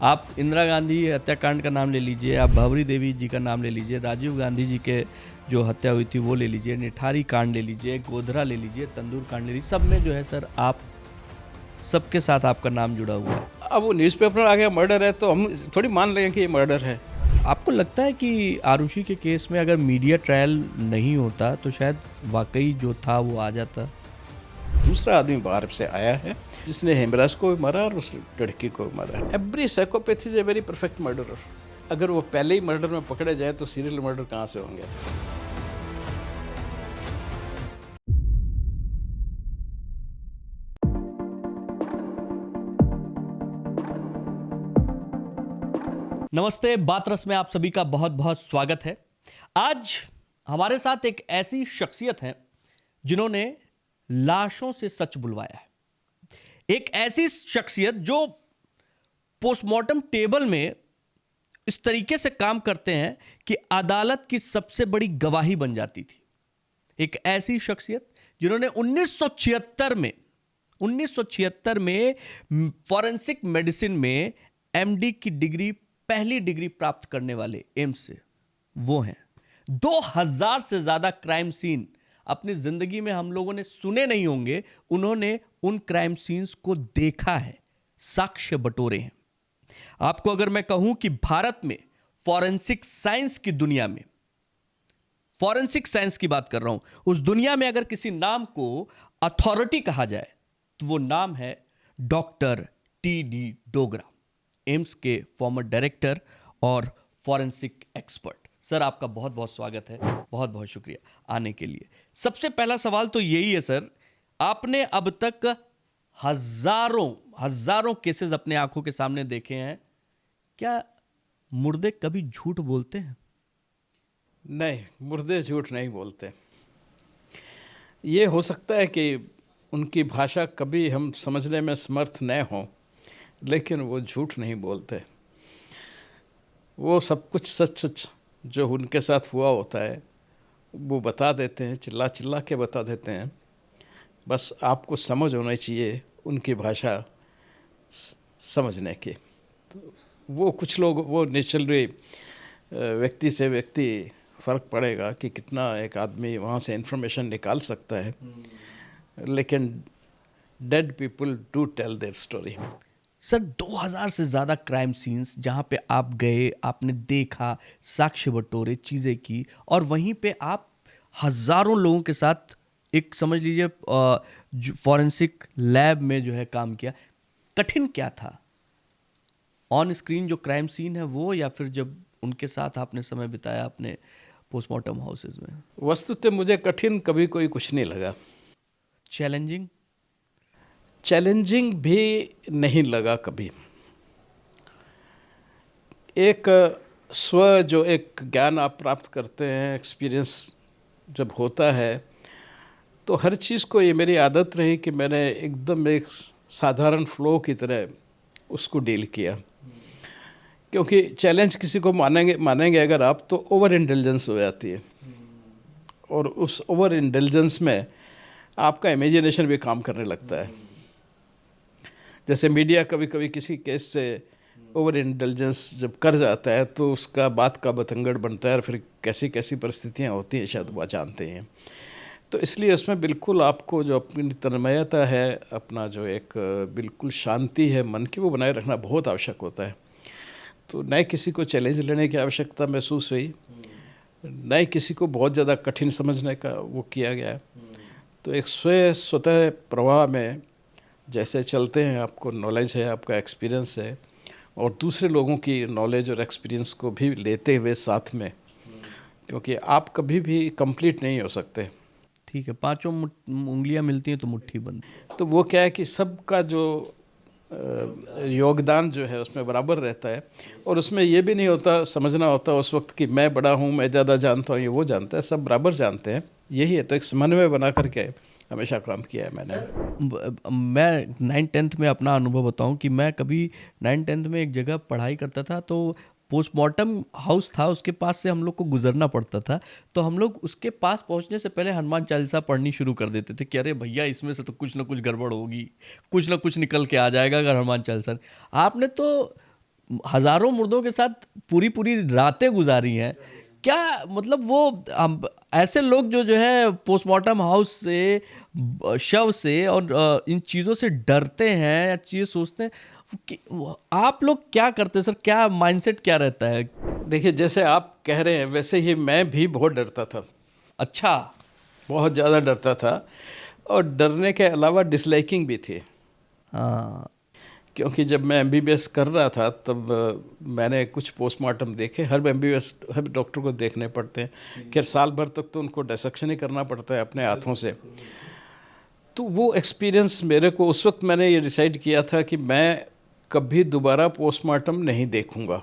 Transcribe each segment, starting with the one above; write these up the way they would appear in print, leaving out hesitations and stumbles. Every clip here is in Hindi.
आप इंदिरा गांधी हत्याकांड का नाम ले लीजिए, आप भंवरी देवी जी का नाम ले लीजिए, राजीव गांधी जी के जो हत्या हुई थी वो ले लीजिए, निठारी कांड ले लीजिए, गोधरा ले लीजिए, तंदूर कांड ले लीजिए, सब में जो है सर आप सबके साथ आपका नाम जुड़ा हुआ है। अब वो न्यूज़पेपर आ गया मर्डर है तो हम थोड़ी मान लेंगे कि ये मर्डर है। आपको लगता है कि आरुषि के केस में अगर मीडिया ट्रायल नहीं होता तो शायद वाकई जो था वो आ जाता? दूसरा आदमी बाहर से आया है जिसने हेमराज को भी मारा और उस लड़की को भी मारा। Every psychopath is a very perfect murderer. अगर वो पहले ही मर्डर में पकड़े जाए तो सीरियल मर्डर कहाँ से होंगे। नमस्ते, बात रस में आप सभी का बहुत बहुत स्वागत है। आज हमारे साथ एक ऐसी शख्सियत है जिन्होंने लाशों से सच बुलवाया है। एक ऐसी शख्सियत जो पोस्टमार्टम टेबल में इस तरीके से काम करते हैं कि अदालत की सबसे बड़ी गवाही बन जाती थी। एक ऐसी शख्सियत जिन्होंने 1976 में फॉरेंसिक मेडिसिन में एमडी की डिग्री, पहली डिग्री प्राप्त करने वाले एम्स से वो हैं। 2000 से ज्यादा क्राइम सीन अपनी जिंदगी में हम लोगों ने सुने नहीं होंगे, उन्होंने उन क्राइम सीन्स को देखा है, साक्ष्य बटोरे हैं। आपको अगर मैं कहूं कि भारत में फॉरेंसिक साइंस की दुनिया में, फॉरेंसिक साइंस की बात कर रहा हूं, उस दुनिया में अगर किसी नाम को अथॉरिटी कहा जाए तो वो नाम है डॉक्टर टी.डी. डोगरा, एम्स के फॉर्मर डायरेक्टर और फॉरेंसिक एक्सपर्ट। सर, आपका बहुत बहुत स्वागत है, बहुत बहुत शुक्रिया आने के लिए। सबसे पहला सवाल तो यही है सर, आपने अब तक हजारों केसेस अपने आंखों के सामने देखे हैं, क्या मुर्दे कभी झूठ बोलते हैं? नहीं, मुर्दे झूठ नहीं बोलते। ये हो सकता है कि उनकी भाषा कभी हम समझने में समर्थ न हों, लेकिन वो झूठ नहीं बोलते। वो सब कुछ सच जो उनके साथ हुआ होता है वो बता देते हैं, चिल्ला चिल्ला के बता देते हैं। बस आपको समझ होना चाहिए उनकी भाषा समझने की। तो वो कुछ लोग, वो नेचुरली व्यक्ति से व्यक्ति फ़र्क पड़ेगा कि कितना एक आदमी वहाँ से इंफॉर्मेशन निकाल सकता है, लेकिन dead people do tell their story. Sir, 2000 से ज़्यादा क्राइम सीन्स जहाँ पे आप गए, आपने देखा, साक्ष्य बटोरे, चीज़ें की, और वहीं पे आप हज़ारों लोगों के साथ एक समझ लीजिए फॉरेंसिक लैब में जो है काम किया। कठिन क्या था? ऑन स्क्रीन जो क्राइम सीन है वो, या फिर जब उनके साथ आपने समय बिताया अपने पोस्टमार्टम हाउसेज में? वस्तुतः मुझे कठिन कभी कोई कुछ नहीं लगा। चैलेंजिंग भी नहीं लगा कभी। एक जो एक ज्ञान आप प्राप्त करते हैं, एक्सपीरियंस जब होता है, तो हर चीज़ को, ये मेरी आदत रही कि मैंने एकदम एक साधारण फ्लो की तरह उसको डील किया। क्योंकि चैलेंज किसी को मानेंगे अगर आप, तो ओवर इंटेलिजेंस हो जाती है, और उस ओवर इंटेलिजेंस में आपका इमेजिनेशन भी काम करने लगता है। जैसे मीडिया कभी कभी किसी केस से ओवर इंटेलिजेंस जब कर जाता है तो उसका बात का बतंगड़ बनता है, और फिर कैसी कैसी परिस्थितियाँ होती हैं शायद वह जानते हैं। तो इसलिए उसमें बिल्कुल आपको जो अपनी तन्मयता है, अपना जो एक बिल्कुल शांति है मन की, वो बनाए रखना बहुत आवश्यक होता है। तो न किसी को चैलेंज लेने की आवश्यकता महसूस हुई, न किसी को बहुत ज़्यादा कठिन समझने का वो किया गया। तो एक स्वतः प्रवाह में जैसे चलते हैं, आपको नॉलेज है, आपका एक्सपीरियंस है, और दूसरे लोगों की नॉलेज और एक्सपीरियंस को भी लेते हुए साथ में, क्योंकि आप कभी भी कंप्लीट नहीं हो सकते। ठीक है, पांचों उंगलियां मिलती हैं तो मुट्ठी बंद। तो वो क्या है कि सबका जो योगदान जो है उसमें बराबर रहता है, और उसमें ये भी नहीं होता, समझना होता उस वक्त कि मैं बड़ा हूँ, मैं ज़्यादा जानता हूँ, ये वो जानता है, सब बराबर जानते हैं। यही है, तो एक समन्वय बना करके हमेशा काम किया है मैंने। मैं 9th-10th में अपना अनुभव बताऊं कि मैं कभी 9th-10th में एक जगह पढ़ाई करता था, तो पोस्टमार्टम हाउस था, उसके पास से हम लोग को गुजरना पड़ता था। तो हम लोग उसके पास पहुंचने से पहले हनुमान चालीसा पढ़नी शुरू कर देते थे कि अरे भैया, इसमें से तो कुछ ना कुछ गड़बड़ होगी, कुछ ना कुछ निकल के आ जाएगा अगर हनुमान चालीसा। आपने तो हजारों मुर्दों के साथ पूरी पूरी रातें गुजारी हैं। क्या मतलब वो ऐसे लोग जो है पोस्टमार्टम हाउस से, शव से और इन चीज़ों से डरते हैं या चीज़ें सोचते हैं आप लोग क्या करते हैं सर? क्या माइंडसेट क्या रहता है? देखिए, जैसे आप कह रहे हैं वैसे ही मैं भी बहुत डरता था। अच्छा। बहुत ज़्यादा डरता था, और डरने के अलावा डिसलाइकिंग भी थी। हाँ। क्योंकि जब मैं एमबीबीएस कर रहा था तब मैंने कुछ पोस्टमार्टम देखे। हर एमबीबीएस हर डॉक्टर को देखने पड़ते हैं, खैर साल भर तक तो उनको डिसेक्शन ही करना पड़ता है अपने हाथों से। तो वो एक्सपीरियंस मेरे को, उस वक्त मैंने ये डिसाइड किया था कि मैं कभी दोबारा पोस्टमार्टम नहीं देखूंगा।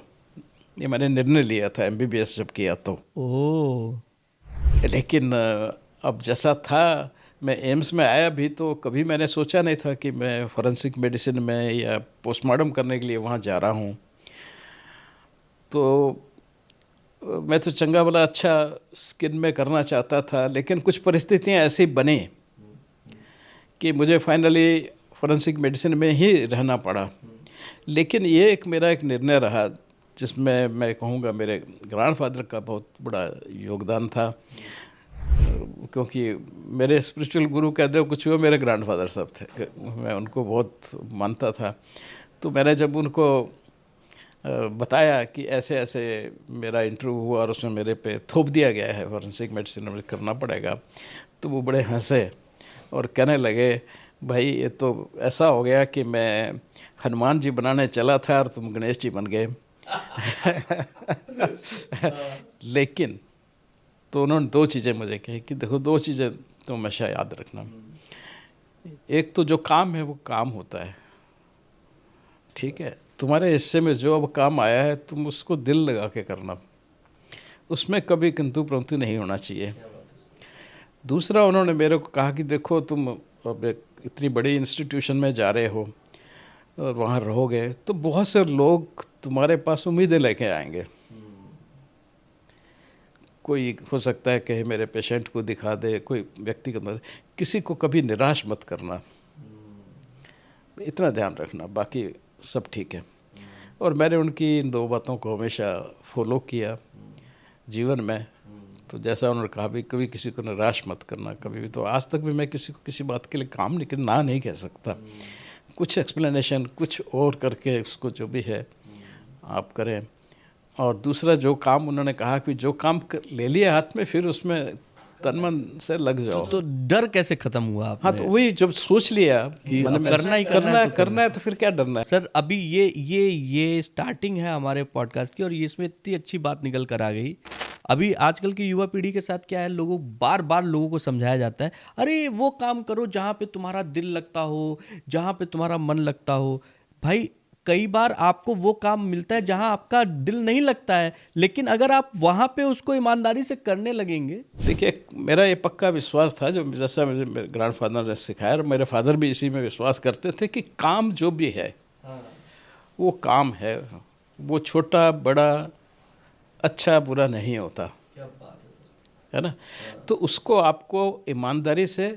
ये मैंने निर्णय लिया था एमबीबीएस जब किया तो। ओह। लेकिन अब जैसा था, मैं एम्स में आया भी तो कभी मैंने सोचा नहीं था कि मैं फॉरेंसिक मेडिसिन में या पोस्टमार्टम करने के लिए वहाँ जा रहा हूँ। तो मैं तो चंगा भला अच्छा स्किन में करना चाहता था, लेकिन कुछ परिस्थितियाँ ऐसी बनी कि मुझे फाइनली फॉरेंसिक मेडिसिन में ही रहना पड़ा। लेकिन ये मेरा एक निर्णय रहा जिसमें मैं कहूँगा मेरे ग्रैंडफादर का बहुत बड़ा योगदान था, क्योंकि मेरे स्पिरिचुअल गुरु कह दो कुछ हुआ, मेरे ग्रैंडफादर साहब थे। मैं उनको बहुत मानता था। तो मैंने जब उनको बताया कि ऐसे ऐसे मेरा इंटरव्यू हुआ और उसमें मेरे पे थोप दिया गया है फॉरेंसिक मेडिसिन में करना पड़ेगा, तो वो बड़े हंसे और कहने लगे, भाई ये तो ऐसा हो गया कि मैं हनुमान जी बनाने चला था और तुम गणेश जी बन गए। लेकिन तो उन्होंने दो चीज़ें मुझे कही कि देखो, दो चीज़ें तो हमेशा याद रखना। एक तो जो काम है वो काम होता है, ठीक है, तुम्हारे हिस्से में जो अब काम आया है तुम उसको दिल लगा के करना, उसमें कभी किंतु परंतु नहीं होना चाहिए। दूसरा, उन्होंने मेरे को कहा कि देखो, तुम अब एक इतनी बड़ी इंस्टीट्यूशन में जा रहे हो और वहाँ रहोगे तो बहुत से लोग तुम्हारे पास उम्मीदें लेके आएंगे। कोई हो सकता है कि मेरे पेशेंट को दिखा दे, कोई व्यक्तिगत मदद, किसी को कभी निराश मत करना, इतना ध्यान रखना, बाकी सब ठीक है। और मैंने उनकी इन दो बातों को हमेशा फॉलो किया जीवन में। तो जैसा उन्होंने कहा भी, कभी किसी को निराश मत करना कभी भी। तो आज तक भी मैं किसी को किसी बात के लिए काम नहीं कह सकता। कुछ एक्सप्लेनेशन कुछ और करके उसको जो भी है आप करें। और दूसरा, जो काम उन्होंने कहा कि जो काम ले लिया हाथ में फिर उसमें तन मन से लग जाओ। तो डर कैसे खत्म हुआ आपने? हाँ, तो वही जब सोच लिया कि मैंने, करना ही करना है तो फिर क्या डरना है। सर अभी ये स्टार्टिंग है हमारे पॉडकास्ट की और ये इसमें इतनी अच्छी बात निकल कर आ गई। अभी आजकल की युवा पीढ़ी के साथ क्या है, लोगों बार बार लोगों को समझाया जाता है, अरे वो काम करो जहाँ पे तुम्हारा दिल लगता हो, जहाँ पे तुम्हारा मन लगता हो। भाई कई बार आपको वो काम मिलता है जहाँ आपका दिल नहीं लगता है, लेकिन अगर आप वहाँ पे उसको ईमानदारी से करने लगेंगे। देखिए, मेरा ये पक्का विश्वास था, जो जैसा मेरे ग्रैंडफादर ने सिखाया और मेरे फादर भी इसी में विश्वास करते थे कि काम जो भी है वो काम है, वो छोटा बड़ा अच्छा बुरा नहीं होता, है ना। तो उसको आपको ईमानदारी से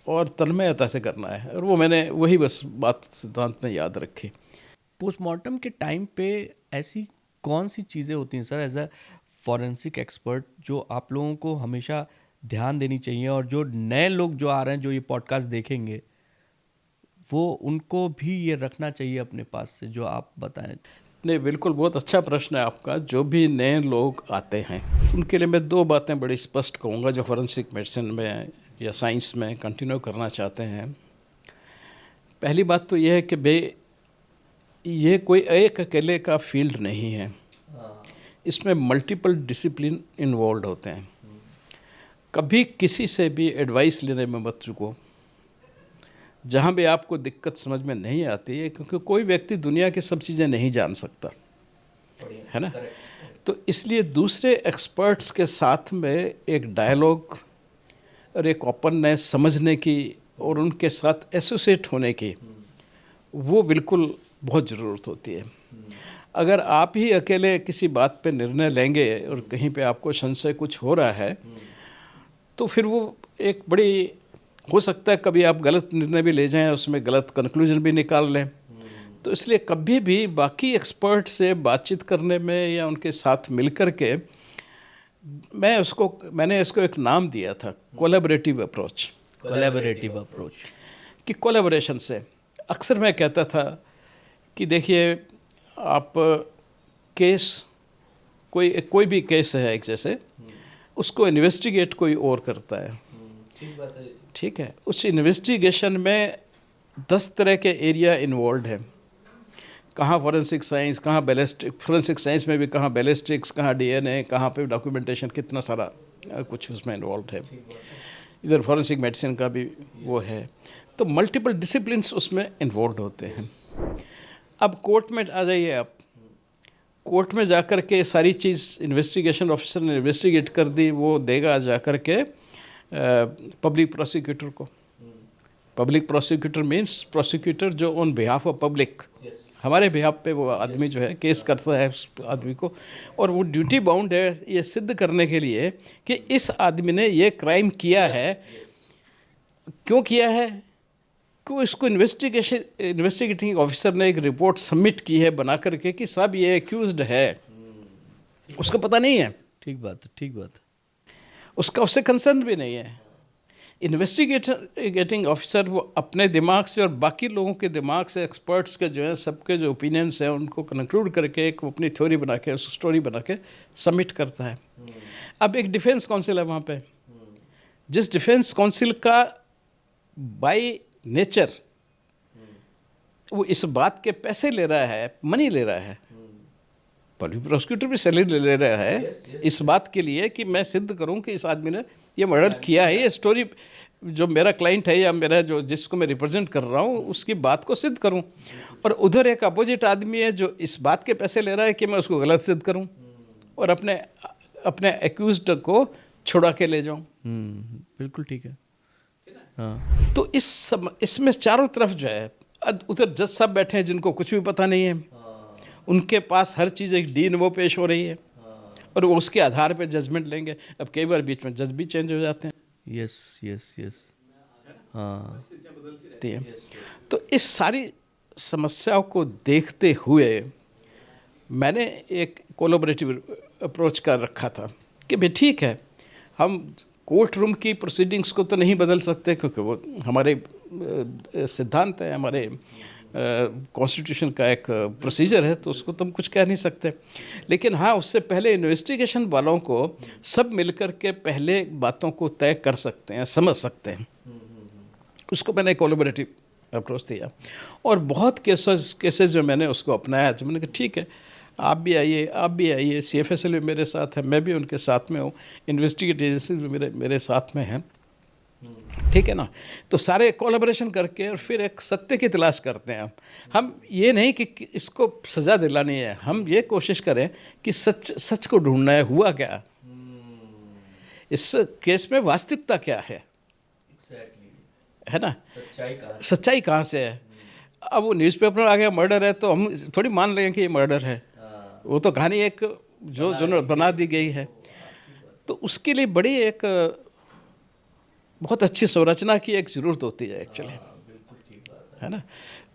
और तन्मयता से करना है, और वो मैंने वही बस बात सिद्धांत में याद रखी। पोस्टमार्टम के टाइम पे ऐसी कौन सी चीज़ें होती हैं sir, as a forensic expert, जो आप लोगों को हमेशा ध्यान देनी चाहिए, और जो नए लोग जो आ रहे हैं जो ये पॉडकास्ट देखेंगे वो उनको भी ये रखना चाहिए अपने पास से, जो आप बताएं? नहीं, बिल्कुल, बहुत अच्छा प्रश्न है आपका। जो भी नए लोग आते हैं उनके लिए मैं दो बातें बड़ी स्पष्ट कहूँगा, जो फॉरेंसिक मेडिसिन में या साइंस में कंटिन्यू करना चाहते हैं। पहली बात तो यह है कि भाई ये कोई एक अकेले का फील्ड नहीं है, इसमें मल्टीपल डिसिप्लिन इन्वॉल्व होते हैं। कभी किसी से भी एडवाइस लेने में मत चूको, जहाँ भी आपको दिक्कत समझ में नहीं आती है, क्योंकि कोई व्यक्ति दुनिया की सब चीज़ें नहीं जान सकता, है ना। तो इसलिए दूसरे एक्सपर्ट्स के साथ में एक डायलॉग और एक ओपननेस समझने की और उनके साथ एसोसिएट होने की, वो बिल्कुल बहुत ज़रूरत होती है। अगर आप ही अकेले किसी बात पे निर्णय लेंगे और कहीं पे आपको संशय कुछ हो रहा है, तो फिर वो एक बड़ी, हो सकता है कभी आप गलत निर्णय भी ले जाएं, उसमें गलत कंक्लूजन भी निकाल लें, तो इसलिए कभी भी बाकी एक्सपर्ट से बातचीत करने में या उनके साथ मिलकर के मैंने इसको एक नाम दिया था, कोलैबोरेटिव अप्रोच। कोलैबोरेटिव अप्रोच कि कोलैबोरेशन से अक्सर मैं कहता था कि देखिए, आप केस कोई भी केस है एक जैसे, उसको इन्वेस्टिगेट कोई और करता है, ठीक बात है। ठीक है। उस इन्वेस्टिगेशन में 10 तरह के एरिया इन्वॉल्व हैं। कहाँ फॉरेंसिक साइंस, कहाँ बैलिस्टिक, फॉरेंसिक साइंस में भी कहाँ बैलिस्टिक्स, कहाँ डीएनए, कहाँ पे डॉक्यूमेंटेशन, कितना सारा कुछ उसमें इन्वॉल्व है। इधर फॉरेंसिक मेडिसिन का भी वो है। तो मल्टीपल डिसिप्लिन्स उसमें इन्वॉल्व होते हैं। अब कोर्ट में आ जाइए आप, कोर्ट में जाकर के सारी चीज़ इन्वेस्टिगेशन ऑफिसर ने इन्वेस्टिगेट कर दी, वो देगा जाकर के पब्लिक प्रोसिक्यूटर को। पब्लिक प्रोसिक्यूटर मीन्स प्रोसिक्यूटर जो ऑन बिहाफ ऑफ पब्लिक, हमारे बिहाफ पे वो आदमी जो है केस करता है उस आदमी को, और वो ड्यूटी बाउंड है ये सिद्ध करने के लिए कि इस आदमी ने ये क्राइम किया है। क्यों किया है? क्यों इसको इन्वेस्टिगेटिंग ऑफिसर ने एक रिपोर्ट सबमिट की है बना करके कि साहब ये एक्यूज्ड है, उसको पता नहीं है। ठीक बात है, ठीक बात है। उसका उससे कंसर्न भी नहीं है। इन्वेस्टिगेटिंग ऑफिसर वो अपने दिमाग से और बाकी लोगों के दिमाग से, एक्सपर्ट्स के जो है, सबके जो ओपिनियंस हैं उनको कंक्लूड करके एक अपनी थ्योरी बना के, उस स्टोरी बना के सबमिट करता है। अब एक डिफेंस काउंसिल है वहाँ पे, जिस डिफेंस काउंसिल का बाय नेचर वो इस बात के पैसे ले रहा है, मनी ले रहा है, पब्लिक प्रोसिक्यूटर भी सैलरी ले रहा है इस बात के लिए कि मैं सिद्ध करूं कि इस आदमी ने ये मर्डर किया है, ये स्टोरी जो मेरा क्लाइंट है या मेरा जो जिसको मैं रिप्रेजेंट कर रहा हूँ उसकी बात को सिद्ध करूं। और उधर एक अपोजिट आदमी है जो इस बात के पैसे ले रहा है कि मैं उसको गलत सिद्ध करूं और अपने एक्यूज्ड को छुड़ा के ले जाऊं। बिल्कुल ठीक है। हाँ। तो इसमें चारों तरफ जो है, उधर जज साहब बैठे हैं जिनको कुछ भी पता नहीं है, उनके पास हर चीज़ एक डी नोवो पेश हो रही है और वो उसके आधार पे जजमेंट लेंगे। अब कई बार बीच में जज भी चेंज हो जाते हैं। Yes yes yes. हाँ। तो इस सारी समस्याओं को देखते हुए मैंने एक कोलैबोरेटिव अप्रोच कर रखा था कि भाई ठीक है, हम कोर्ट रूम की प्रोसीडिंग्स को तो नहीं बदल सकते क्योंकि वो हमारे सिद्धांत है, हमारे कॉन्स्टिट्यूशन का एक प्रोसीजर है, तो उसको तो हम कुछ कह नहीं सकते। लेकिन हाँ, उससे पहले इन्वेस्टिगेशन वालों को सब मिलकर के पहले बातों को तय कर सकते हैं, समझ सकते हैं। उसको मैंने कोलैबोरेटिव अप्रोच दिया और बहुत केसेस में मैंने उसको अपनाया। तो मैंने कहा ठीक है, आप भी आइए, CFSL भी मेरे साथ है, मैं भी उनके साथ में हूँ, इन्वेस्टिगेटिव एजेंसी भी मेरे साथ में हैं, ठीक है ना। तो सारे कोलैबोरेशन करके और फिर एक सत्य की तलाश करते हैं। हम ये नहीं कि इसको सज़ा दिलानी है, हम ये कोशिश करें कि सच को ढूंढना है, हुआ क्या, इस केस में वास्तविकता क्या है, है ना, सच्चाई कहाँ से है। अब वो न्यूज़पेपर में आ गया मर्डर है तो हम थोड़ी मान लेंगे कि ये मर्डर है, वो तो कहानी एक जो बना दी गई है। तो उसके लिए बड़ी एक बहुत अच्छी संरचना की एक ज़रूरत होती है एक्चुअली, है ना।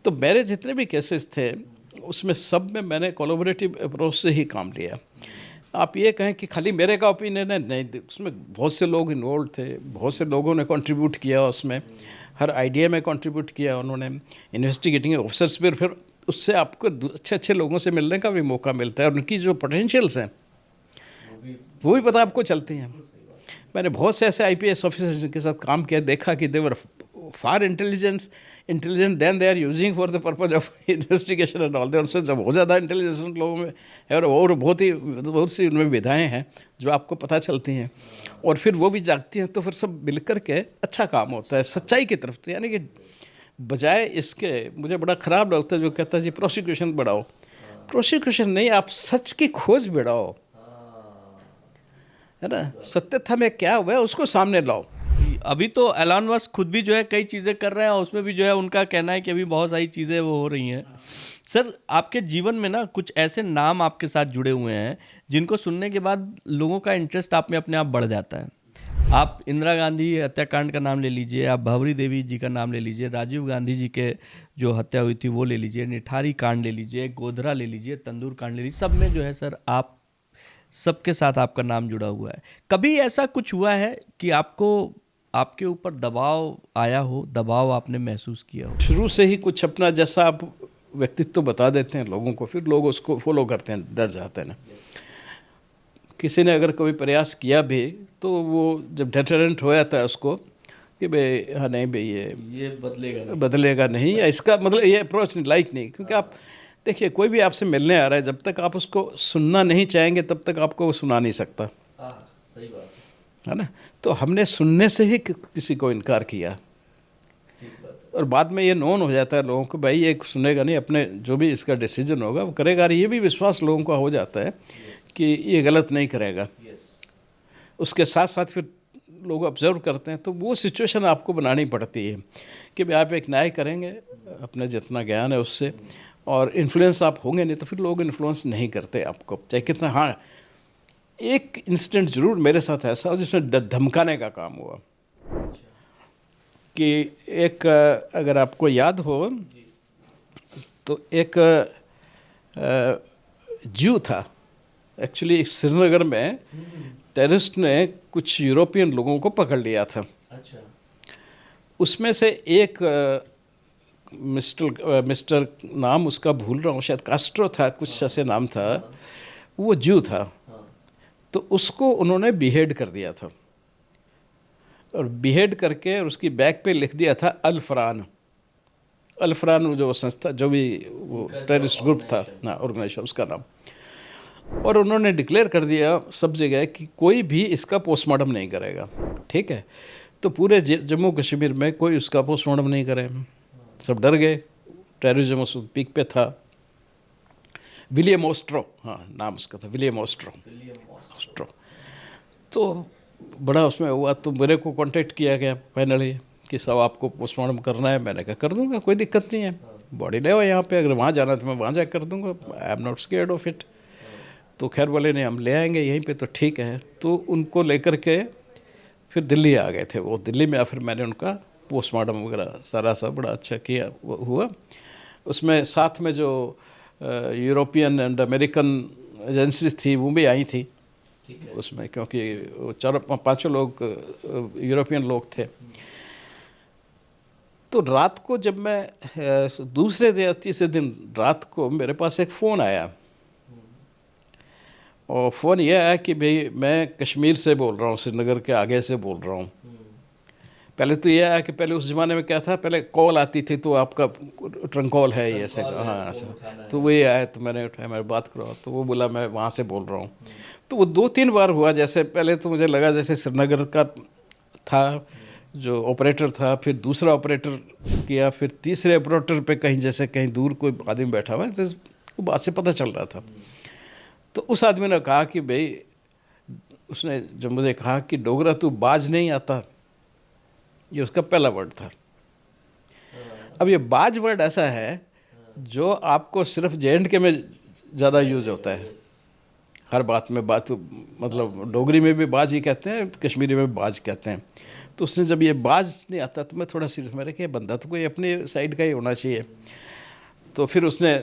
तो मेरे जितने भी केसेस थे उसमें सब में मैंने कोलैबोरेटिव अप्रोच से ही काम लिया। आप ये कहें कि खाली मेरे का ओपिनियन है, नहीं, उसमें बहुत से लोग इन्वॉल्व थे, बहुत से लोगों ने कंट्रीब्यूट किया, उसमें हर आइडिया में कंट्रीब्यूट किया उन्होंने। इन्वेस्टिगेटिंग ऑफिसर्स फिर उससे आपको अच्छे लोगों से मिलने का भी मौका मिलता है और उनकी जो पोटेंशियल्स हैं वो भी पता आपको चलती हैं। मैंने बहुत से ऐसे IPS ऑफिसर्स के साथ काम किया, देखा कि they were far intelligent then they are using for the purpose of investigation and all. उनसे जब बहुत ज़्यादा इंटेलिजेंस उन लोगों में है और बहुत सी उनमें विधाएँ हैं जो आपको पता चलती हैं और फिर वो भी जागती हैं, तो फिर सब मिलकर के अच्छा काम होता है सच्चाई की तरफ। तो यानी कि बजाय इसके मुझे बड़ा ख़राब लगता है जो कहता है जी प्रोसिक्यूशन बढ़ाओ। प्रोसिक्यूशन नहीं, आप सच की खोज बढ़ाओ, है ना, सत्यता में क्या हुआ है उसको सामने लाओ। अभी तो एलन मस्क खुद भी जो है कई चीज़ें कर रहे हैं और उसमें भी जो है उनका कहना है कि अभी बहुत सारी चीज़ें वो हो रही हैं। सर, आपके जीवन में ना कुछ ऐसे नाम आपके साथ जुड़े हुए हैं जिनको सुनने के बाद लोगों का इंटरेस्ट आप में अपने आप बढ़ जाता है। आप इंदिरा गांधी हत्याकांड का नाम ले लीजिए, आप भंवरी देवी जी का नाम ले लीजिए, राजीव गांधी जी के जो हत्या हुई थी वो ले लीजिए, निठारी कांड ले लीजिए, गोधरा ले लीजिए, तंदूर कांड ले लीजिए, सब में जो है सर आप सबके साथ आपका नाम जुड़ा हुआ है। कभी ऐसा कुछ हुआ है कि आपको आपके ऊपर दबाव आया हो, दबाव आपने महसूस किया हो? शुरू से ही कुछ अपना जैसा आप व्यक्तित्व बता देते हैं लोगों को, फिर लोग उसको फॉलो करते हैं, डर जाते हैं ना। किसी ने अगर कभी प्रयास किया भी तो वो जब डेटरेंट हो जाता है उसको कि भाई हाँ नहीं भाई ये बदलेगा नहीं, या इसका मतलब ये अप्रोच नहीं, लाइक नहीं। क्योंकि आप देखिए कोई भी आपसे मिलने आ रहा है, जब तक आप उसको सुनना नहीं चाहेंगे तब तक आपको वो सुना नहीं सकता, सही बात है ना। तो हमने सुनने से ही किसी को इनकार किया, और बाद में ये नोन हो जाता है लोगों को, भाई ये सुनेगा नहीं, अपने जो भी इसका डिसीजन होगा वो करेगा। और ये भी विश्वास लोगों का हो जाता है कि ये गलत नहीं करेगा। उसके साथ साथ फिर लोग ऑब्जर्व करते हैं, तो वो सिचुएशन आपको बनानी पड़ती है कि भाई आप एक न्याय करेंगे अपने जितना ज्ञान है उससे, और इन्फ्लुएंस आप होंगे नहीं तो फिर लोग इन्फ्लुएंस नहीं करते आपको, चाहे कितना। हाँ, एक इंसिडेंट ज़रूर मेरे साथ ऐसा जिसमें धमकाने का काम हुआ कि एक, अगर आपको याद हो तो एक जू था एक्चुअली श्रीनगर में, टेररिस्ट ने कुछ यूरोपियन लोगों को पकड़ लिया था। अच्छा। उसमें से एक मिस्टर नाम उसका भूल रहा हूँ, शायद कास्ट्रो था, कुछ ऐसे नाम था, वो जू था। तो उसको उन्होंने बिहेड कर दिया था, और बिहेड करके उसकी बैग पे लिख दिया था अल-फरान। अल-फरान वो जो संस्था, जो भी वो टेररिस्ट ग्रुप था ना, ऑर्गेनाइजेशन, उसका नाम। और उन्होंने डिक्लेयर कर दिया सब जगह कि कोई भी इसका पोस्टमार्टम नहीं करेगा। ठीक है, तो पूरे जम्मू कश्मीर में कोई उसका पोस्टमार्टम नहीं करे, सब डर गए। टेररिज्म उस पीक पे था। विलियम ओस्ट्रो, हाँ नाम उसका था, विलियम ओस्ट्रो। तो बड़ा उसमें हुआ, तो मेरे को कांटेक्ट किया गया फाइनली कि सब आपको पोस्टमार्टम करना है। मैंने कहा कर दूंगा, कोई दिक्कत नहीं है, बॉडी ले आओ यहाँ पे, अगर वहाँ जाना तो मैं वहाँ जाकर कर दूंगा, आई am not scared of it. तो खैर बोले नहीं, हम ले आएंगे यहीं पे, तो ठीक है। तो उनको लेकर के फिर दिल्ली आ गए थे वो। दिल्ली में फिर मैंने उनका पोस्टमार्टम वगैरह सारा सब बड़ा अच्छा किया हुआ। उसमें साथ में जो यूरोपियन एंड अमेरिकन एजेंसीज थी वो भी आई थी उसमें, क्योंकि वो 4-5 लोग यूरोपियन लोग थे। तो रात को जब मैं दूसरे या तीसरे दिन रात को मेरे पास एक फ़ोन आया, और फ़ोन यह आया कि भाई मैं कश्मीर से बोल रहा हूँ, श्रीनगर के आगे से बोल रहा हूँ। पहले तो यह आया कि पहले उस ज़माने में क्या था, पहले कॉल आती थी तो आपका ट्रंक कॉल है ये ऐसे, हाँ ऐसा। तो वही आया, तो मैंने उठाया, मैं बात करो, तो वो बोला मैं वहाँ से बोल रहा हूँ। तो वो 2-3 बार हुआ। जैसे पहले तो मुझे लगा जैसे श्रीनगर का था जो ऑपरेटर था, फिर दूसरा ऑपरेटर किया, फिर तीसरे ऑपरेटर पे कहीं जैसे कहीं दूर कोई आदमी बैठा हुआ है, तो वो बात से पता चल रहा था। तो उस आदमी ने कहा कि भाई, उसने जब मुझे कहा कि डोगरा तू बाज नहीं आता, ये उसका पहला वर्ड था। अब ये बाज वर्ड ऐसा है जो आपको सिर्फ J&K में ज़्यादा यूज होता है, हर बात में। बात मतलब डोगरी में भी बाज ही कहते हैं, कश्मीरी में भी बाज कहते हैं। तो उसने जब ये बाज नहीं आता तो मैं थोड़ा सीरियस, मैंने कहा बंदा तो कोई अपने साइड का ही होना चाहिए। तो फिर उसने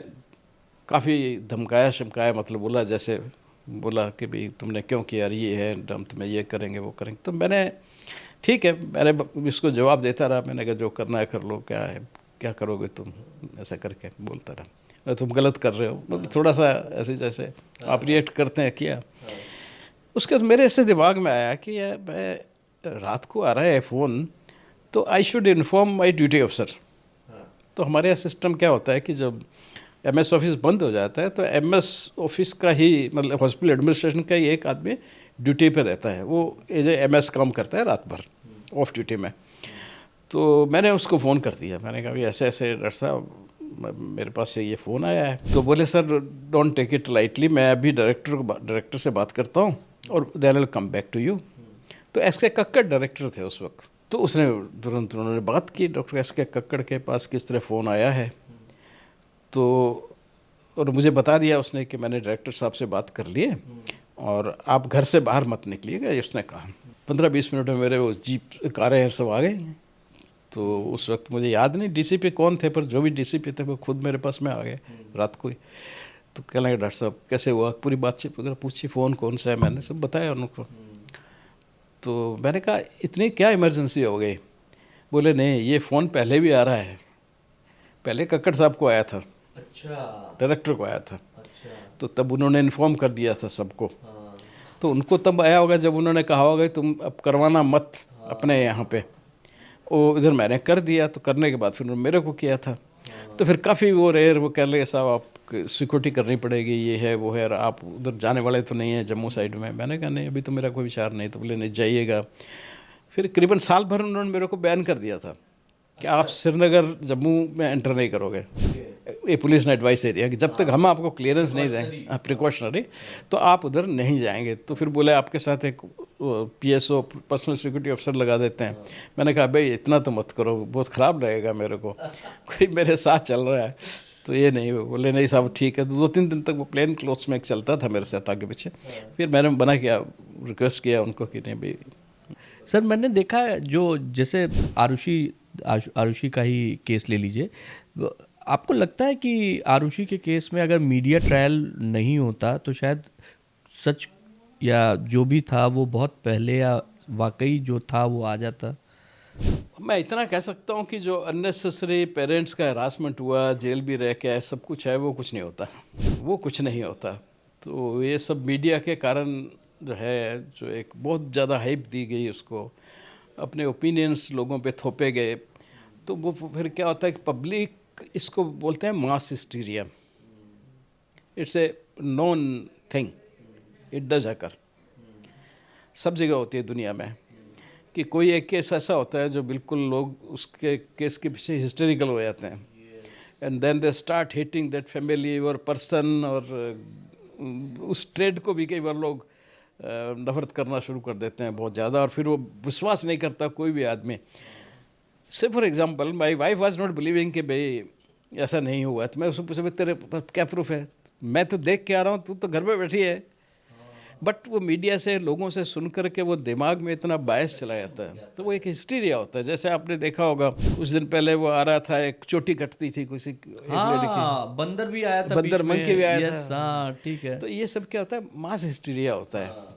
काफ़ी धमकाया शमकाया, मतलब बोला जैसे बोला कि भाई तुमने क्यों किया, ये है हम तुम्हें ये करेंगे वो करेंगे। तो मैंने ठीक है, मैंने इसको जवाब देता रहा। मैंने कहा जो करना है कर लो, क्या है, क्या करोगे तुम, ऐसा करके बोलता रहा। तुम गलत कर रहे हो, मतलब थोड़ा सा ऐसे जैसे आप रिएक्ट करते हैं किया। उसके बाद मेरे ऐसे दिमाग में आया कि यार मैं रात को आ रहा है फ़ोन, तो I should inform my duty officer. तो हमारे यहाँ सिस्टम क्या होता है कि जब MS ऑफिस बंद हो जाता है तो MS ऑफिस का ही, मतलब हॉस्पिटल एडमिनिस्ट्रेशन का ही एक आदमी ड्यूटी पे रहता है, वो एज MS काम करता है रात भर ऑफ ड्यूटी में। तो मैंने उसको फ़ोन कर दिया, मैंने कहा भाई ऐसे ऐसे डॉक्टर साहब मेरे पास से ये फ़ोन आया है। तो बोले sir don't take it lightly, मैं अभी डायरेक्टर से बात करता हूँ और then will come back to you. तो SK कक्कड़ डायरेक्टर थे उस वक्त। तो उसने तुरंत उन्होंने बात की, डॉक्टर SK कक्कड़ के पास किस तरह फ़ोन आया है। तो और मुझे बता दिया उसने कि मैंने डायरेक्टर साहब से बात कर ली है और आप घर से बाहर मत निकलिएगा, उसने कहा। 15-20 मिनट में मेरे वो जीप कारें सब आ गई। तो उस वक्त मुझे याद नहीं डीसीपी कौन थे, पर जो भी डीसीपी थे वो खुद मेरे पास में आ गए रात को ही। तो कहने लगे डॉक्टर साहब कैसे हुआ, पूरी बातचीत वगैरह पूछी, फ़ोन कौन सा है, मैंने सब बताया उनको। तो मैंने कहा इतनी क्या इमरजेंसी हो गई? बोले नहीं, ये फ़ोन पहले भी आ रहा है, पहले कक्कड़ साहब को आया था, अच्छा, डायरेक्टर को आया था, अच्छा, तो तब उन्होंने इन्फॉर्म कर दिया था सबको। हाँ, तो उनको तब आया होगा जब उन्होंने कहा होगा तुम अब करवाना मत अपने यहाँ पे। वो इधर मैंने कर दिया, तो करने के बाद फिर उन्होंने मेरे को किया था। तो फिर काफ़ी वो रेयर वो कह लगे साहब आप सिक्योरिटी करनी पड़ेगी, ये है वो है, और आप उधर जाने वाले तो नहीं हैं जम्मू साइड में। मैंने कहा नहीं, अभी तो मेरा कोई विचार नहीं। तो बोले नहीं जाइएगा। फिर करीबन साल भर उन्होंने मेरे को बैन कर दिया था कि आप श्रीनगर जम्मू में एंटर नहीं करोगे। ये पुलिस ने एडवाइस दे दिया कि जब तक हम आपको क्लियरेंस नहीं दें, प्रिकॉशनरी, तो आप उधर नहीं जाएंगे। तो फिर बोले आपके साथ एक पीएसओ पर्सनल सिक्योरिटी अफसर लगा देते हैं। मैंने कहा भाई इतना तो मत करो, बहुत ख़राब लगेगा मेरे को, कोई मेरे साथ चल रहा है। तो ये नहीं, बोले नहीं साहब ठीक है। तो 2-3 दिन तक वो प्लेन क्लोथ्स में एक चलता था मेरे साथ आगे पीछे। फिर मैंने मना किया, रिक्वेस्ट किया उनको कि नहीं भाई। सर मैंने देखा है जो जैसे आरुषि का ही केस ले लीजिए, आपको लगता है कि आरुषि के केस में अगर मीडिया ट्रायल नहीं होता तो शायद सच या जो भी था वो बहुत पहले या वाकई जो था वो आ जाता? मैं इतना कह सकता हूँ कि जो अननेसेसरी पेरेंट्स का हरासमेंट हुआ, जेल भी रह के आए, सब कुछ है, वो कुछ नहीं होता, वो कुछ नहीं होता। तो ये सब मीडिया के कारण जो है, जो एक बहुत ज़्यादा हाइप दी गई उसको, अपने ओपिनियंस लोगों पे थोपे गए, तो वो फिर क्या होता है कि पब्लिक इसको बोलते हैं mass hysteria. It's a non thing, it does hacker, सब जगह होती है दुनिया में कि कोई एक केस ऐसा होता है जो बिल्कुल लोग उसके केस के पीछे हिस्टेरिकल हो जाते हैं, and then they start hitting that family और पर्सन, और उस ट्रेड को भी कई बार लोग नफरत करना शुरू कर देते हैं बहुत ज़्यादा, और फिर वो विश्वास नहीं करता कोई भी आदमी। से for example my wife was not believing कि भाई ऐसा नहीं हुआ। तो मैं उसको पूछा तेरे पास क्या प्रूफ है? मैं तो देख के आ रहा हूँ, तू तो घर में बैठी है। बट वो मीडिया से, लोगों से सुन कर के वो दिमाग में इतना बायस चला जाता है, तो वो एक हिस्टीरिया होता है। जैसे आपने देखा होगा कुछ दिन पहले वो आ रहा था, एक चोटी कटती थी किसी एक लेडी की, बंदर भी आया था, बंदर बीच में। मंकी भी आया यस, था। हाँ ठीक है। तो ये सब क्या होता है, मास हिस्टीरिया होता है।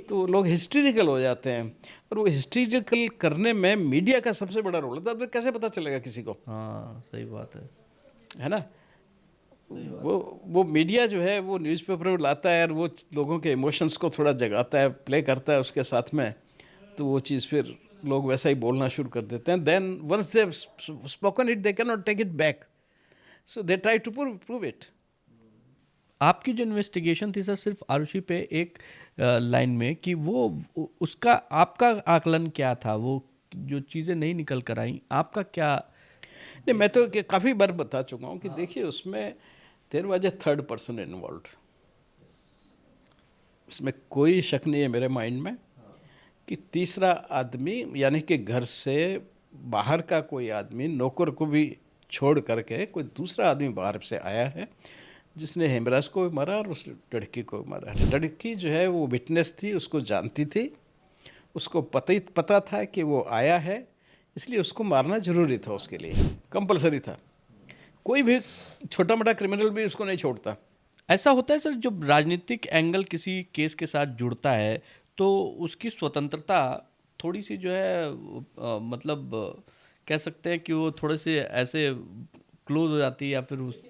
तो लोग हिस्टीरिकल हो जाते हैं, और वो हिस्टीरिकल करने में मीडिया का सबसे बड़ा रोल होता है। तो कैसे पता चलेगा किसी को? हाँ सही बात है ना? वो मीडिया जो है वो न्यूज़पेपर में लाता है, और वो लोगों के इमोशंस को थोड़ा जगाता है, प्ले करता है उसके साथ में। तो वो चीज़ फिर लोग वैसा ही बोलना शुरू कर देते हैं। Then once they spoken it, they can not take it back, so they try to prove it. आपकी जो इन्वेस्टिगेशन थी सर, सिर्फ आरुषि पे एक लाइन में, कि वो उसका आपका आकलन क्या था? वो जो चीज़ें नहीं निकल कर आई, आपका क्या? नहीं, मैं तो काफ़ी बार बता चुका हूँ कि देखिए उसमें there was a third person involve. इसमें कोई शक नहीं है मेरे माइंड में कि तीसरा आदमी, यानी कि घर से बाहर का कोई आदमी, नौकर को भी छोड़ करके कोई दूसरा आदमी बाहर से आया है, जिसने हेमराज को भी मारा और उस लड़की को भी मारा। लड़की जो है वो विटनेस थी, उसको जानती थी, उसको पता था कि वो आया है, इसलिए उसको मारना जरूरी था, उसके लिए कंपलसरी था। कोई भी छोटा मोटा क्रिमिनल भी उसको नहीं छोड़ता। ऐसा होता है सर, जब राजनीतिक एंगल किसी केस के साथ जुड़ता है तो उसकी स्वतंत्रता थोड़ी सी जो है मतलब कह सकते हैं कि वो थोड़े से ऐसे क्लोज हो जाती है, या फिर उस...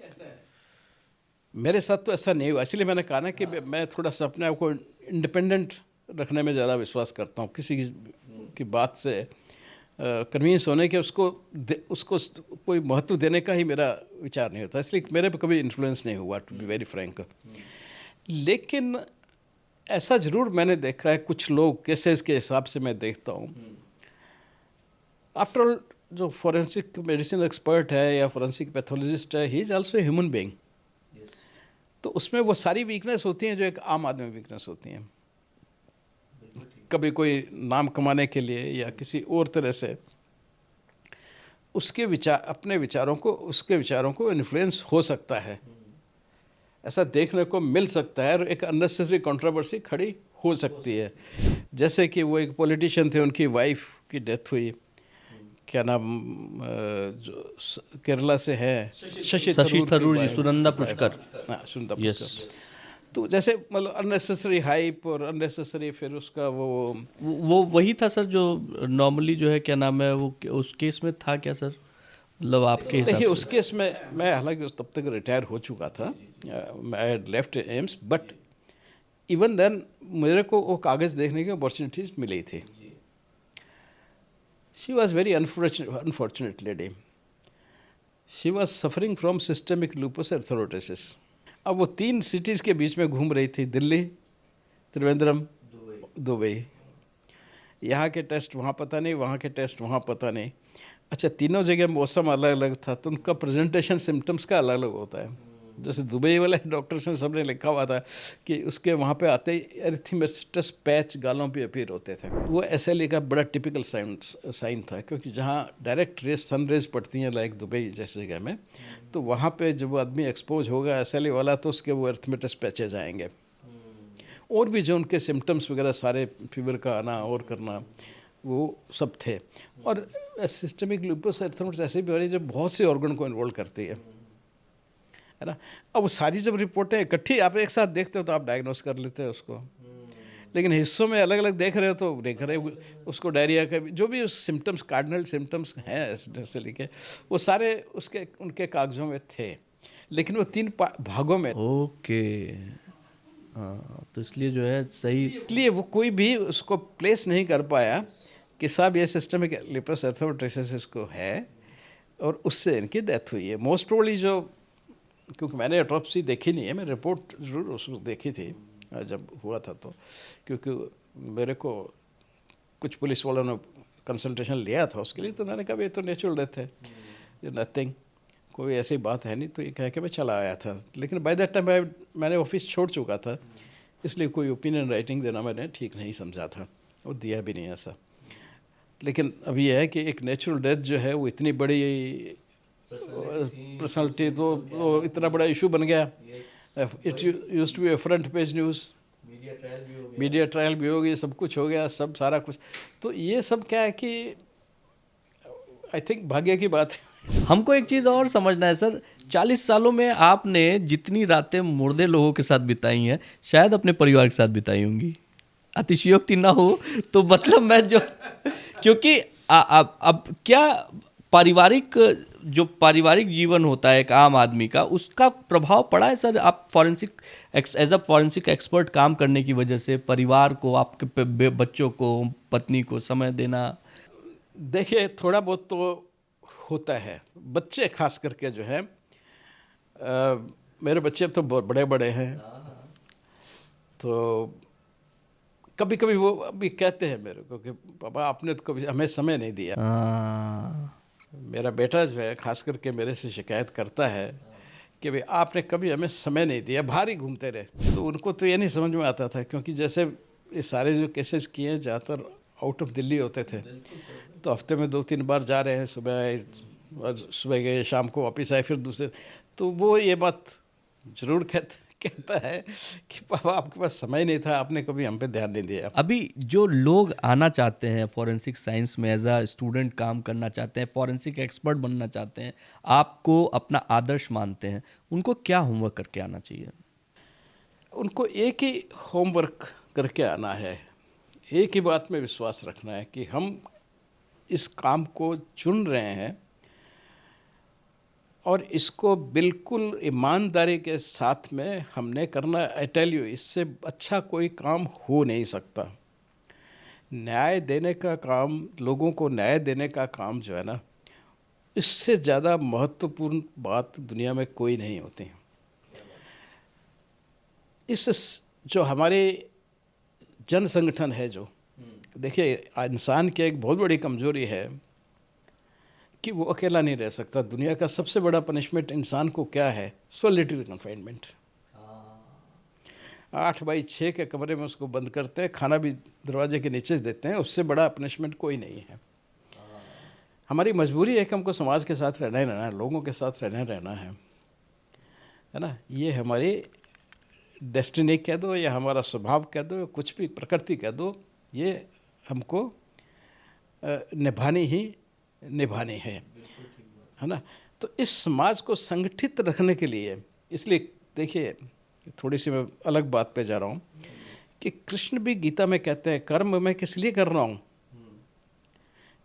मेरे साथ तो ऐसा नहीं हुआ, इसलिए मैंने कहा ना कि मैं थोड़ा सा अपने आप को इंडिपेंडेंट रखने में ज़्यादा विश्वास करता हूँ। किसी की बात से कन्वींस होने के उसको कोई महत्व देने का ही मेरा विचार नहीं होता, इसलिए मेरे पे कभी इन्फ्लुएंस नहीं हुआ, टू बी वेरी फ्रैंक। लेकिन ऐसा ज़रूर मैंने देखा है, कुछ लोग केसेस के हिसाब से मैं देखता हूँ, आफ्टर ऑल जो फॉरेंसिक मेडिसिन एक्सपर्ट है या फॉरेंसिक पैथोलॉजिस्ट है, he is also a human being. तो उसमें वो सारी वीकनेस होती हैं जो एक आम आदमी में वीकनेस होती हैं। कभी कोई नाम कमाने के लिए या किसी और तरह से उसके विचार, अपने विचारों को, उसके विचारों को इन्फ्लुएंस हो सकता है, ऐसा देखने को मिल सकता है, और एक अननेसेसरी कंट्रोवर्सी खड़ी हो सकती है। जैसे कि वो एक पॉलिटिशियन थे, उनकी वाइफ की डेथ हुई, क्या नाम, जो केरला से है, शशि थरूर जी, की सुनंदा wife। पुष्कर। हाँ, सुनंदा यस। पुष्कर। तो जैसे मतलब अननेसेसरी हाइप और अननेसेसरी फिर उसका वो वो वही था सर जो नॉर्मली जो है क्या नाम है वो उस केस में था क्या सर, मतलब आपके हिसाब देखिए, से? उस केस में मैं हालांकि तब तक रिटायर हो चुका था, मैं left AIIMS, but even then मेरे को वो कागज़ देखने की अपॉर्चुनिटीज मिली थी। She was very unfortunate lady. She was suffering from systemic lupus erythematosus. अब वो 3 सिटीज़ के बीच में घूम रही थी, दिल्ली, त्रिवेंद्रम, दुबई। यहाँ के टेस्ट वहाँ पता नहीं, वहाँ के टेस्ट वहाँ पता नहीं। अच्छा, तीनों जगह मौसम अलग अलग था, तो उनका प्रेजेंटेशन सिम्टम्स का अलग अलग होता है। जैसे दुबई वाले डॉक्टर्स ने सबने लिखा हुआ था कि उसके वहाँ पे आते ही एरिथेमेटस पैच गालों पे अपीयर होते थे। वो SLE का बड़ा टिपिकल साइन था, क्योंकि जहाँ डायरेक्ट रेज सन रेज पड़ती हैं, लाइक दुबई जैसे जगह में, तो वहाँ पे जब आदमी एक्सपोज होगा SLE वाला, तो उसके वो एरिथेमेटस पैचेज आएंगे। और भी जो उनके सिम्टम्स वगैरह सारे, फीवर का आना और करना, वो सब थे। और सिस्टमिक लूपस एरिथेमेटस ऐसे भी हो रही है जो बहुत से ऑर्गन को इन्वॉल्व करती है ना। अब वो सारी जब रिपोर्टें इकट्ठी आप एक साथ देखते हो तो आप डायग्नोस कर लेते हैं उसको, लेकिन हिस्सों में अलग अलग देख रहे हो तो देख रहे हो उसको, डायरिया का जो भी उस सिम्टम्स, कार्डिनल सिम्टम्स हैं SLE के, वो सारे उसके उनके कागजों में थे, लेकिन वो 3 भागों में। ओके, हाँ, तो इसलिए जो है सही, इसलिए वो कोई भी उसको प्लेस नहीं कर पाया कि साहब ये सिस्टमिक लूपस एरिथेमेटोस इसको है और उससे इनकी डेथ हुई है। मोस्ट प्रोबेबली जो, क्योंकि मैंने ऑटोप्सी देखी नहीं है, मैं रिपोर्ट ज़रूर उसको देखी थी जब हुआ था, तो क्योंकि मेरे को कुछ पुलिस वालों ने कंसल्टेशन लिया था उसके लिए, तो मैंने कहा ये तो नेचुरल डेथ है, ये नथिंग, कोई ऐसी बात है नहीं, तो ये कह के मैं चला आया था। लेकिन बाय दैट टाइम मैंने ऑफिस छोड़ चुका था, इसलिए कोई ओपिनियन राइटिंग देना मैंने ठीक नहीं समझा था और दिया भी नहीं ऐसा। लेकिन अभी यह है कि एक नेचुरल डेथ जो है वो इतनी बड़ी पर्सनालिटी, तो वो इतना बड़ा इशू बन गया। It used to be front page news, media trial भी हो गई, सब कुछ हो गया, सब सारा कुछ। तो ये सब क्या है कि आई थिंक भाग्य की बात है। हमको एक चीज़ और समझना है सर, 40 सालों में आपने जितनी रातें मुर्दे लोगों के साथ बिताई हैं, शायद अपने परिवार के साथ बिताई होंगी। अतिशयोक्ति ना हो तो मतलब मैं जो, क्योंकि अब क्या पारिवारिक जीवन होता है एक आम आदमी का, उसका प्रभाव पड़ा है सर? आप एज अ फॉरेंसिक एक्सपर्ट काम करने की वजह से परिवार को, आपके बच्चों को, पत्नी को समय देना? देखिए, थोड़ा बहुत तो होता है। बच्चे खास करके जो है, मेरे बच्चे अब तो बहुत बड़े बड़े हैं, तो कभी कभी वो अभी कहते हैं मेरे को कि पापा आपने तो कभी हमें समय नहीं दिया। मेरा बेटा जो है खास करके मेरे से शिकायत करता है कि भाई आपने कभी हमें समय नहीं दिया, बाहर ही घूमते रहे। तो उनको तो ये नहीं समझ में आता था, क्योंकि जैसे ये सारे जो केसेस किए हैं ज़्यादातर आउट ऑफ दिल्ली होते थे, तो हफ्ते में 2-3 बार जा रहे हैं, सुबह गए, शाम को वापस आए, फिर दूसरे। तो वो ये बात ज़रूर कहता है कि पापा आपके पास समय नहीं था, आपने कभी हम पे ध्यान नहीं दिया। अभी जो लोग आना चाहते हैं फॉरेंसिक साइंस में, एज अ स्टूडेंट काम करना चाहते हैं, फॉरेंसिक एक्सपर्ट बनना चाहते हैं, आपको अपना आदर्श मानते हैं, उनको क्या होमवर्क करके आना चाहिए? उनको एक ही होमवर्क करके आना है, एक ही बात में विश्वास रखना है कि हम इस काम को चुन रहे हैं और इसको बिल्कुल ईमानदारी के साथ में हमने करना। आई टेल यू, इससे अच्छा कोई काम हो नहीं सकता। न्याय देने का काम, लोगों को न्याय देने का काम जो है ना, इससे ज़्यादा महत्वपूर्ण बात दुनिया में कोई नहीं होती। इस जो हमारे जन संगठन है, जो देखिए इंसान की एक बहुत बड़ी कमजोरी है कि वो अकेला नहीं रह सकता। दुनिया का सबसे बड़ा पनिशमेंट इंसान को क्या है? Solitary confinement. 8x6 के कमरे में उसको बंद करते हैं, खाना भी दरवाजे के नीचे देते हैं, उससे बड़ा पनिशमेंट कोई नहीं है। हमारी मजबूरी है कि हमको समाज के साथ रहना ही रहना है, लोगों के साथ रहना है ना। ये हमारी डेस्टिनी कह दो या हमारा स्वभाव कह दो, कुछ भी प्रकृति कह दो, ये हमको निभानी ही निभानी है ना। तो इस समाज को संगठित रखने के लिए, इसलिए देखिए थोड़ी सी मैं अलग बात पे जा रहा हूँ कि कृष्ण भी गीता में कहते हैं कर्म मैं किस लिए कर रहा हूँ,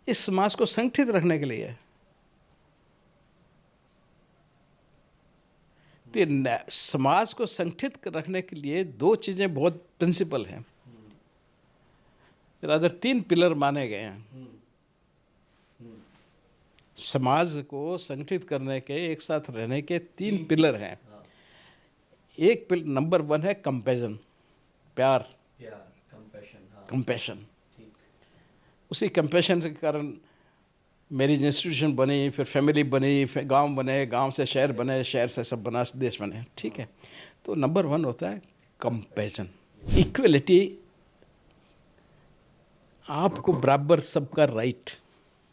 इस समाज को संगठित रखने के लिए। तो समाज को संगठित रखने के लिए दो चीज़ें बहुत प्रिंसिपल हैं, रादर 3 पिलर माने गए हैं समाज को संगठित करने के, एक साथ रहने के 3 पिलर हैं। एक पिलर नंबर 1 है कंपैशन, प्यार, कंपैशन। उसी कंपैशन के कारण मैरिज इंस्टीट्यूशन बनी, फिर फैमिली बनी, फिर गांव बने, गांव से शहर बने, शहर से सब बना, देश बने, ठीक है। तो नंबर 1 होता है कंपैशन, इक्वलिटी, आपको बराबर सबका राइट,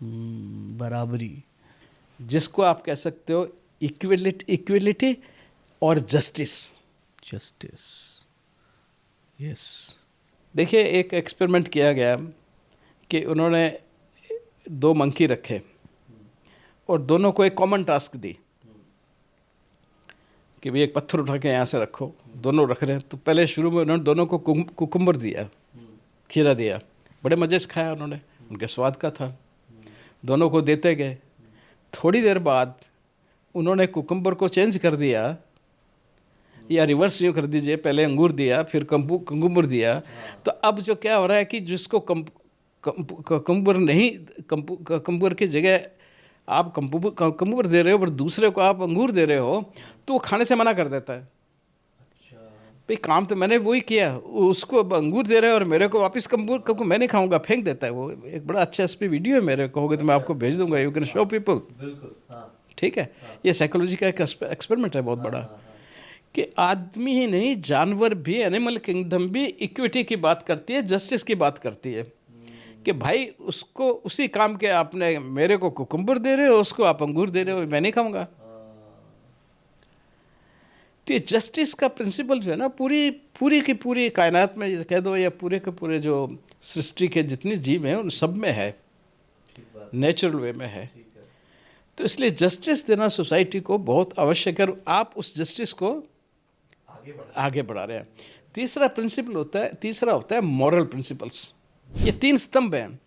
बराबरी, जिसको आप कह सकते हो इक्वलिटी और जस्टिस। यस। देखिए एक एक्सपेरिमेंट किया गया कि उन्होंने 2 मंकी रखे और दोनों को एक कॉमन टास्क दी कि भाई एक पत्थर उठा के यहाँ से रखो, दोनों रख रहे हैं। तो पहले शुरू में उन्होंने दोनों को कुकुम्बर दिया, खीरा दिया, बड़े मज़े से खाया उन्होंने, उनके स्वाद का था, दोनों को देते गए। थोड़ी देर बाद उन्होंने कुकुम्बर को चेंज कर दिया, या रिवर्स यूँ कर दीजिए, पहले अंगूर दिया फिर कुकुम्बर दिया। तो अब जो क्या हो रहा है कि जिसको कुकुम्बर नहीं, कुकुम्बर की जगह आप कुकुम्बर दे रहे हो पर दूसरे को आप अंगूर दे रहे हो, तो वो खाने से मना कर देता है। भाई काम तो मैंने वही किया, उसको अंगूर दे रहे हो और मेरे को वापस कुकुम्बर मैं नहीं खाऊंगा, फेंक देता है। वो एक बड़ा अच्छा इस पर वीडियो है, मेरे कहोगे तो मैं आपको भेज दूंगा, यू कैन शो पीपल। ठीक है, ये साइकोलॉजी का एक एक्सपेरिमेंट है बहुत बड़ा, कि आदमी ही नहीं जानवर भी, एनिमल किंगडम भी इक्विटी की बात करती है, जस्टिस की बात करती है कि भाई उसको उसी काम के आपने मेरे को कुकुम्बर दे रहे हो, उसको आप अंगूर दे रहे हो, मैं नहीं खाऊंगा। तो ये जस्टिस का प्रिंसिपल जो है ना, पूरी की पूरी कायनात में कह दो, या पूरे के पूरे जो सृष्टि के जितने जीव हैं उन सब में है, नेचुरल वे में है। तो इसलिए जस्टिस देना सोसाइटी को बहुत आवश्यक है, आप उस जस्टिस को आगे बढ़ा रहे हैं। तीसरा होता है मॉरल प्रिंसिपल्स। ये 3 स्तंभ हैं।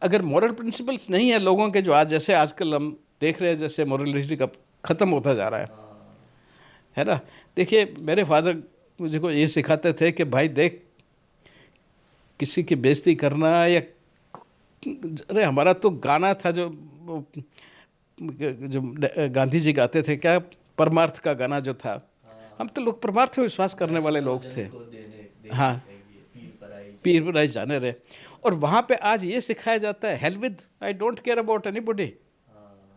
अगर मॉरल प्रिंसिपल्स नहीं है लोगों के, जो आज जैसे आजकल हम देख रहे हैं जैसे मॉरलिटी का ख़त्म होता जा रहा है ना। देखिए मेरे फादर मुझे को ये सिखाते थे कि भाई देख, किसी की बेइज्जती करना, या अरे हमारा तो गाना था जो गांधी जी गाते थे, क्या परमार्थ का गाना जो था, हम तो लोग परमार्थ में विश्वास करने वाले लोग थे। हाँ, पीर पराई जाने रहे। और वहाँ पे आज ये सिखाया जाता है, hell with, I don't care about anybody,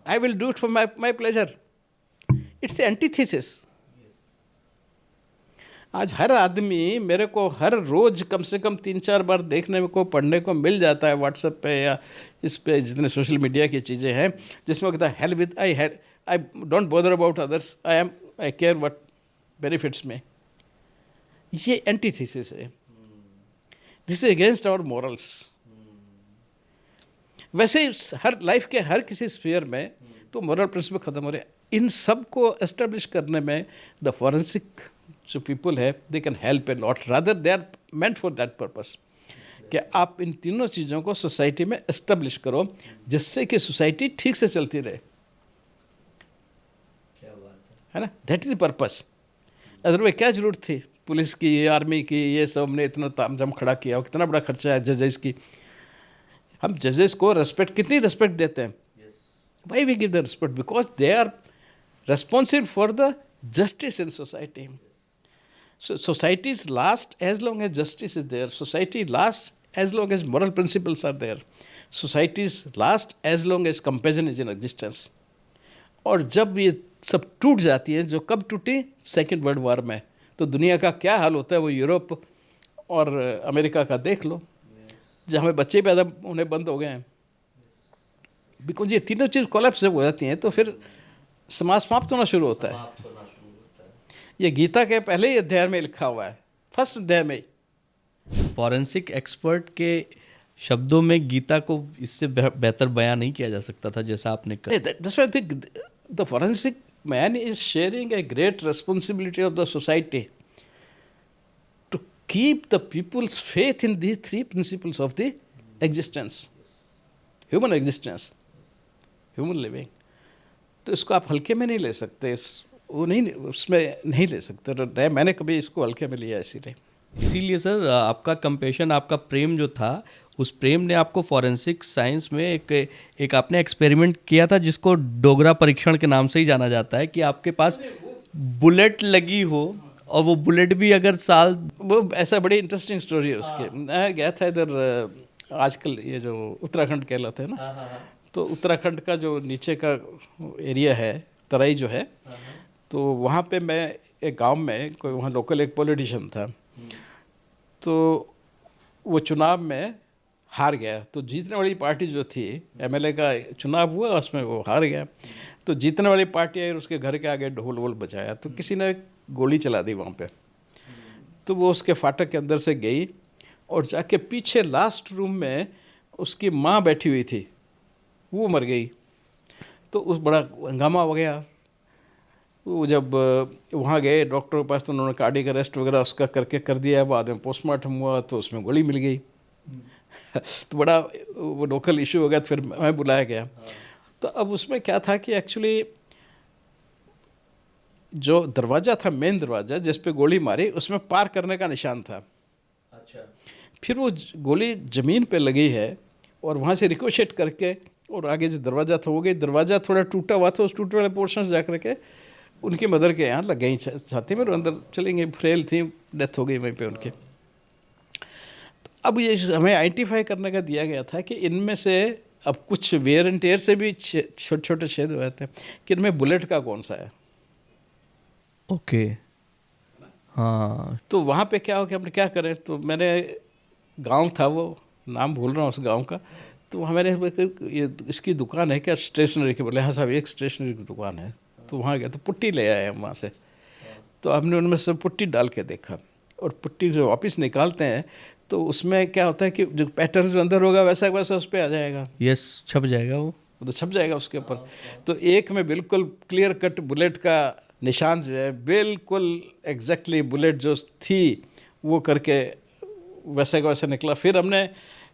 I will do it for my pleasure. It's antithesis. आज हर आदमी मेरे को हर रोज कम से कम 3-4 बार देखने को, पढ़ने को मिल जाता है व्हाट्सएप पे या इस पे जितने सोशल मीडिया की चीज़ें हैं, जिसमें कहता है hell with, I don't bother about others, I care what benefits में। ये एंटीथेसिस है, this is against our morals. वैसे हर लाइफ के हर किसी स्फीयर में तो मॉरल प्रिंसिपल खत्म हो रहे हैं। इन सब को एस्टेब्लिश करने में द फॉरेंसिक जो पीपल है, they can help a lot, rather they are meant for that purpose, कि आप इन तीनों चीज़ों को सोसाइटी में एस्टेब्लिश करो, जिससे कि सोसाइटी ठीक से चलती रहे। क्या बात है ना, that is the purpose. Otherwise क्या जरूरत थी पुलिस की, आर्मी की, ये सब ने इतना तामझाम खड़ा किया, और कितना बड़ा खर्चा है जजेस की। हम जजेस को रेस्पेक्ट, कितनी रेस्पेक्ट देते हैं, why we give the respect? Because they are responsible for the justice in society. So societies last as long as justice is there. Society lasts as long as moral principles are there. Societies last as long as compassion is in existence. और जब ये सब टूट जाती है, जो कब टूटी, सेकेंड वर्ल्ड वॉर में, तो दुनिया का क्या हाल होता है वो यूरोप और अमेरिका का देख लो, जहाँ में बच्चे पैदा होने बंद हो गए हैं। बिकॉज ये तीनों चीज़ कोलैप्स जब हो जाती हैं तो फिर समाज समाप्त होना शुरू होता है। ये गीता के पहले ही अध्याय में लिखा हुआ है, फर्स्ट अध्याय में ही। फॉरेंसिक एक्सपर्ट के शब्दों में गीता को इससे बेहतर बयान नहीं किया जा सकता था जैसा आपने कहा। That's why I think the forensic man is sharing a great responsibility of the society to keep the people's faith in these three principles of the existence, human existence, human living. तो इसको आप हल्के में नहीं ले सकते, वो नहीं, उसमें नहीं ले सकते। तो मैंने कभी इसको हल्के में लिया इसीलिए। इसीलिए सर आपका कंपैशन, आपका प्रेम जो था, उस प्रेम ने आपको फॉरेंसिक साइंस में एक आपने एक्सपेरिमेंट किया था जिसको डोगरा परीक्षण के नाम से ही जाना जाता है, कि आपके पास बुलेट लगी हो और वो बुलेट भी अगर वो ऐसा बड़ी इंटरेस्टिंग स्टोरी है उसके। मैं गया था इधर, आजकल ये जो उत्तराखंड कहलाते हैं ना, तो उत्तराखंड का जो नीचे का एरिया है, तराई जो है, तो वहाँ पे मैं एक गांव में, कोई वहाँ लोकल एक पॉलिटिशियन था, तो वो चुनाव में हार गया। तो जीतने वाली पार्टी जो थी, एमएलए का चुनाव हुआ, उसमें वो हार गया। तो जीतने वाली पार्टी आई और उसके घर के आगे ढोल वोल बजाया, तो किसी ने गोली चला दी वहाँ पे। तो वो उसके फाटक के अंदर से गई और जाके पीछे लास्ट रूम में उसकी माँ बैठी हुई थी, वो मर गई। तो उस बड़ा हंगामा हो गया। वो जब वहाँ गए डॉक्टर के पास, तो उन्होंने कार्डियक अरेस्ट वगैरह उसका करके कर दिया। बाद में पोस्टमार्टम हुआ तो उसमें गोली मिल गई। तो बड़ा वो लोकल इशू हो गया। तो फिर मैं बुलाया गया। तो अब उसमें क्या था कि एक्चुअली जो दरवाज़ा था, मेन दरवाज़ा जिस पे गोली मारी, उसमें पार करने का निशान था। अच्छा। फिर वो गोली ज़मीन पे लगी है और वहाँ से रिकोशेट करके और आगे जो दरवाज़ा था वो गई। दरवाज़ा थोड़ा टूटा हुआ था, उस टूटे वाले पोर्शन से जा करके उनकी मदर के यहाँ लग गई छाती में, और अंदर चली गई, फ्रेल थी, डेथ हो गई वहीं पे उनके। तो अब ये हमें आइडेंटिफाई करने का दिया गया था कि इनमें से अब कुछ वेयर एंड टेयर से भी छोटे छोटे छेद हुए थे कि इनमें बुलेट का कौन सा है। ओके। हाँ। तो वहाँ पे क्या हो कि हमने क्या करें, तो मैंने, गांव था वो, नाम भूल रहा हूँ उस गांव का, तो वहाँ मैंने ये इसकी दुकान है क्या स्टेशनरी की? बोले हाँ साहब, एक स्टेशनरी की दुकान है। तो वहाँ गया तो पुट्टी ले आए हम वहाँ से। तो हमने उनमें से पुट्टी डाल के देखा, और पुट्टी जो वापस निकालते हैं तो उसमें क्या होता है कि जो पैटर्न जो अंदर होगा वैसा वैसा उस पर आ जाएगा। यस, छप जाएगा वो तो छप जाएगा उसके ऊपर। तो एक में बिल्कुल क्लियर कट बुलेट का निशान जो है, बिल्कुल एग्जैक्टली बुलेट जो थी वो करके वैसे का वैसा निकला। फिर हमने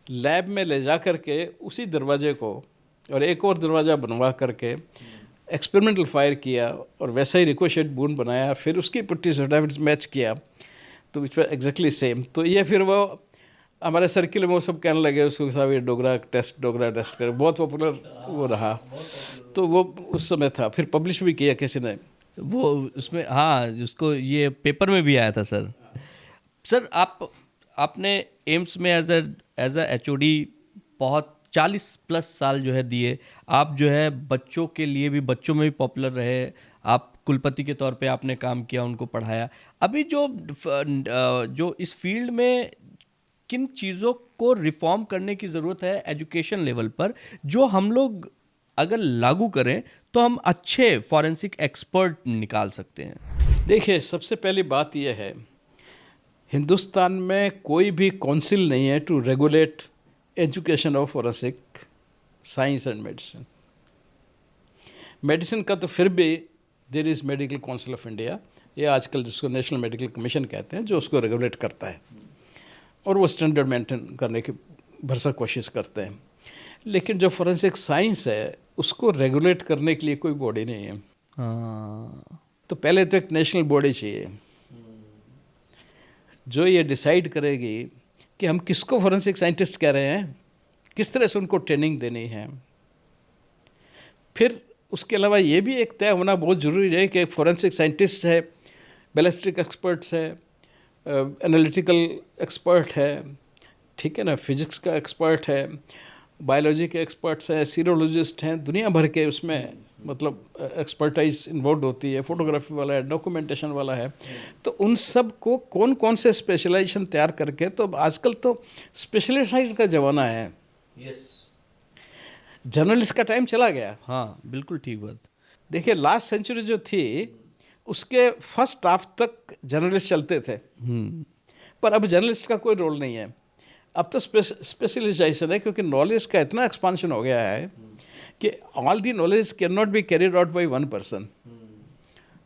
लैब में ले जा करके उसी दरवाजे को और एक और दरवाज़ा बनवा करके एक्सपेरिमेंटल फायर किया और वैसा ही रिकोशेट बून बनाया। फिर उसकी पुट्टी से मैच किया तो विच वाज एग्जैक्टली सेम। तो ये फिर वो हमारे सर्किल में वो सब कहने लगे उसको, साहब ये डोगरा टेस्ट कर, बहुत पॉपुलर वो रहा। तो वो उस समय था। फिर पब्लिश भी किया किसी ने वो उसमें। हाँ, उसको ये पेपर में भी आया था सर। सर आपने एम्स में एज अ HOD बहुत 40+ साल जो है दिए। आप जो है बच्चों के लिए भी, बच्चों में भी पॉपुलर रहे। आप कुलपति के तौर पे आपने काम किया, उनको पढ़ाया। अभी जो इस फील्ड में किन चीज़ों को रिफॉर्म करने की ज़रूरत है एजुकेशन लेवल पर, जो हम लोग अगर लागू करें तो हम अच्छे फॉरेंसिक एक्सपर्ट निकाल सकते हैं? देखिए, सबसे पहली बात यह है, हिंदुस्तान में कोई भी काउंसिल नहीं है to regulate education of forensic science and medicine. Medicine का तो फिर भी there is medical council of India, ये आजकल जिसको नेशनल मेडिकल कमीशन कहते हैं, जो उसको रेगुलेट करता है और वो स्टैंडर्ड मेंटेन करने की भरसक कोशिश करते हैं। लेकिन जो फॉरेंसिक साइंस है उसको रेगुलेट करने के लिए कोई बॉडी नहीं है। तो पहले तो एक नेशनल बॉडी चाहिए जो ये डिसाइड करेगी कि हम किसको फॉरेंसिक साइंटिस्ट कह रहे हैं, किस तरह से उनको ट्रेनिंग देनी है। फिर उसके अलावा ये भी एक तय होना बहुत ज़रूरी है कि फॉरेंसिक साइंटिस्ट है, बैलिस्टिक एक्सपर्ट्स है, एनालिटिकल एक्सपर्ट है, ठीक है ना, फिजिक्स का एक्सपर्ट है, बायोलॉजी के एक्सपर्ट्स हैं, सीरोलॉजिस्ट हैं, दुनिया भर के उसमें मतलब एक्सपर्टाइज इन्वॉल्व होती है, फोटोग्राफी वाला है, डॉक्यूमेंटेशन वाला है। तो उन सब को कौन कौन से स्पेशलाइजेशन तैयार करके, तो आजकल तो स्पेशलाइजेशन का ज़माना है। यस, जर्नलिस्ट का टाइम चला गया। हाँ बिल्कुल ठीक बात। देखिए, लास्ट सेंचुरी जो थी उसके फर्स्ट हाफ तक जर्नलिस्ट चलते थे, पर अब जर्नलिस्ट का कोई रोल नहीं है, अब तो स्पेशलाइजेशन है, क्योंकि नॉलेज का इतना एक्सपांशन हो गया है कि all the knowledge can not be carried out by one person,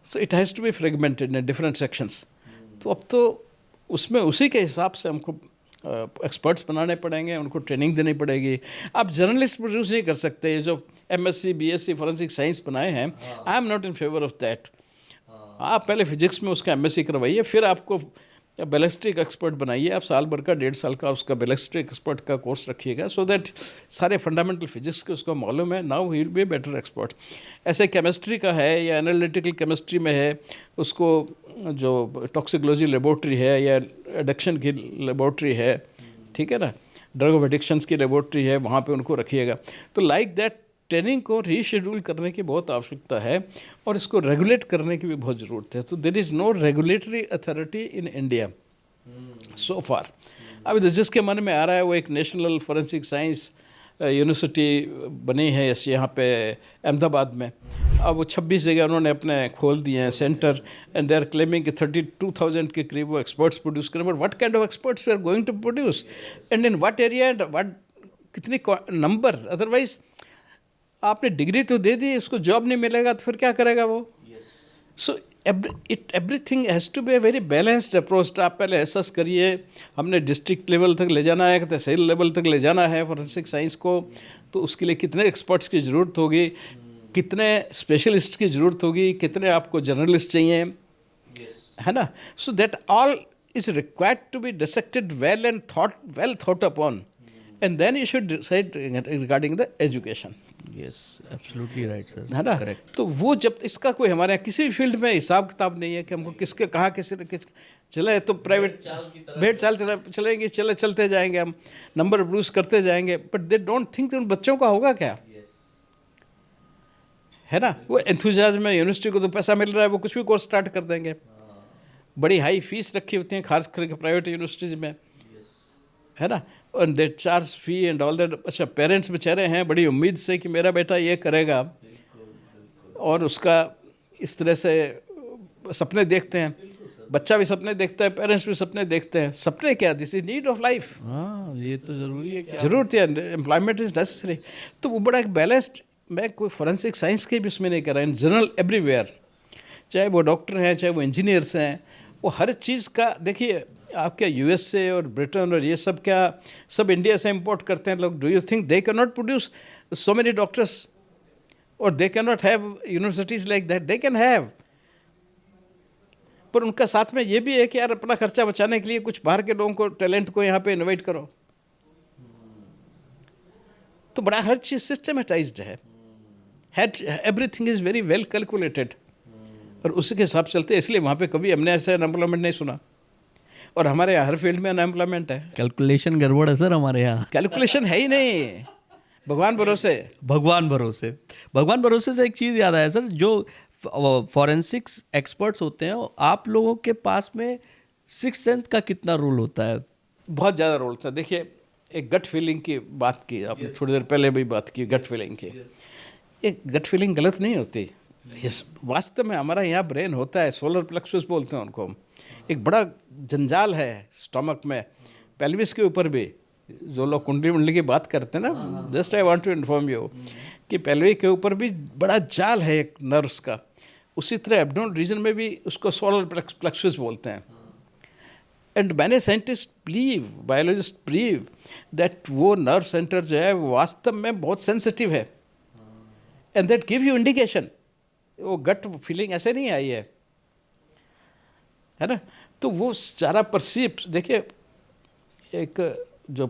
so it has to be fragmented in different sections. तो अब तो उसमें उसी के हिसाब से हमको एक्सपर्ट्स बनाने पड़ेंगे, उनको ट्रेनिंग देनी पड़ेगी। आप जर्नलिस्ट प्रोड्यूस नहीं कर सकते। जो MSc BSc फॉरेंसिक साइंस बनाए हैं, आई am not in favour of that. आप पहले फिजिक्स में उसका MSc करवाइए, फिर आपको बैलिस्टिक एक्सपर्ट बनाइए। आप साल भर का 1.5 साल का उसका बैलिस्टिक एक्सपर्ट का कोर्स रखिएगा, सो दैट सारे फंडामेंटल फिजिक्स के उसको मालूम है। Now he will be better expert. ऐसे केमिस्ट्री का है या एनालिटिकल केमिस्ट्री में है, उसको जो टॉक्सिकोलॉजी लेबोरेटरी है या एडिक्शन की लेबोरेटरी है, ठीक है ना, ड्रग ऑफ एडिक्शंस की लेबोरेटरी है, वहाँ पे उनको रखिएगा। तो लाइक दैट ट्रेनिंग को रीशेड्यूल करने की बहुत आवश्यकता है और इसको रेगुलेट करने की भी बहुत ज़रूरत है। तो there is no regulatory authority in India so far. अभी तो जिसके मन में आ रहा है वो एक नेशनल फॉरेंसिक साइंस यूनिवर्सिटी बनी है यहाँ पे अहमदाबाद में। अब वो 26 जगह उन्होंने अपने खोल दिए हैं centre, and they are claiming कि 32,000 के करीब वो एक्सपर्ट्स प्रोड्यूस करें। But what kind of experts we are going to produce and in what area and what, कितनी नंबर। अदरवाइज आपने डिग्री तो दे दी, उसको जॉब नहीं मिलेगा तो फिर क्या करेगा वो। So everything has to be a very balanced approach. आप पहले एसेस करिए, हमने डिस्ट्रिक्ट लेवल तक ले जाना है, तहसील लेवल तक ले जाना है फॉरेंसिक साइंस को, तो उसके लिए कितने एक्सपर्ट्स की ज़रूरत होगी, कितने स्पेशलिस्ट की ज़रूरत होगी, कितने आपको जर्नलिस्ट चाहिए, है ना। So that all is required to be dissected well and well thought upon, and then you should decide regarding the education. Yes, absolutely right sir, है ना। करेक्ट। तो वो जब इसका कोई हमारे यहाँ किसी भी फील्ड में हिसाब किताब नहीं है कि हमको किसके कहाँ किस चले, तो प्राइवेट भेड़ चाल चलेंगे, चलते जाएंगे, हम नंबर प्रोड्यूस करते जाएंगे, बट दे डोंट थिंक उन बच्चों का होगा क्या, है ना। वो एंथुसियाज्म में यूनिवर्सिटी को तो पैसा मिल रहा है, वो कुछ भी कोर्स स्टार्ट कर देंगे। बड़ी हाई फीस रखी होती हैं खास करके प्राइवेट यूनिवर्सिटीज़ में, है ना, और they charge fee and all that. अच्छा, पेरेंट्स बेचारे हैं बड़ी उम्मीद से कि मेरा बेटा ये करेगा, और उसका इस तरह से सपने देखते हैं, बच्चा भी सपने देखता है, पेरेंट्स भी सपने देखते हैं। सपने क्या, this is need of life. हाँ, ये तो ज़रूरी है, क्या जरूरत है, एम्प्लॉयमेंट इज नेसेसरी। तो वो बड़ा एक बैलेंस्ड, मैं कोई फॉरेंसिक साइंस के भी उसमें नहीं कर रहा, इन जनरल एवरीवेयर, चाहे वो डॉक्टर हैं, चाहे वो इंजीनियर्स हैं, वो हर चीज़ का देखिए। आप क्या USA और ब्रिटेन और ये सब क्या सब इंडिया से इंपोर्ट करते हैं लोग? Do you think they can not produce so many doctors, और they can not have universities like that? They can have, पर उनका साथ में ये भी है कि यार अपना खर्चा बचाने के लिए कुछ बाहर के लोगों को, टैलेंट को यहाँ पे इन्वाइट करो। तो बड़ा हर चीज़ सिस्टमेटाइज्ड है, everything is very well calculated, और उसी के हिसाब से चलते हैं। इसलिए वहाँ पे कभी हमने ऐसे अनएम्प्लॉयमेंट नहीं सुना, और हमारे यहाँ हर फील्ड में अनएम्प्लॉयमेंट है। कैलकुलेशन गड़बड़ है सर हमारे यहाँ। कैलकुलेशन है ही नहीं, भगवान भरोसे। भगवान भरोसे, भगवान भरोसे से एक चीज़ याद आया सर, जो फॉरेंसिक्स एक्सपर्ट्स होते हैं, आप लोगों के पास में सिक्स सेंस का कितना रोल होता है? बहुत ज़्यादा रोल था। देखिए, एक गट फीलिंग की बात की आपने, थोड़ी देर पहले भी बात की गट फीलिंग की। एक गट फीलिंग गलत नहीं होती, वास्तव में हमारा यहाँ ब्रेन होता है, सोलर प्लेक्सस बोलते हैं उनको। एक बड़ा जंजाल है स्टमक में, पेल्विस के ऊपर भी। जो लोग कुंडली मुंडली की बात करते हैं ना, just I want to inform you कि पेल्विक के ऊपर भी बड़ा जाल है एक नर्व्स का। उसी तरह एब्डोमिनल रीजन में भी उसको सोलर प्लेक्सस बोलते हैं। एंड मैंने scientist believe, biologist believe that वो नर्व सेंटर जो है वो वास्तव में बहुत सेंसिटिव है, and that give you indication. वो गट फीलिंग ऐसे नहीं आई है ना। तो वो सारा परसीव, देखिए एक जो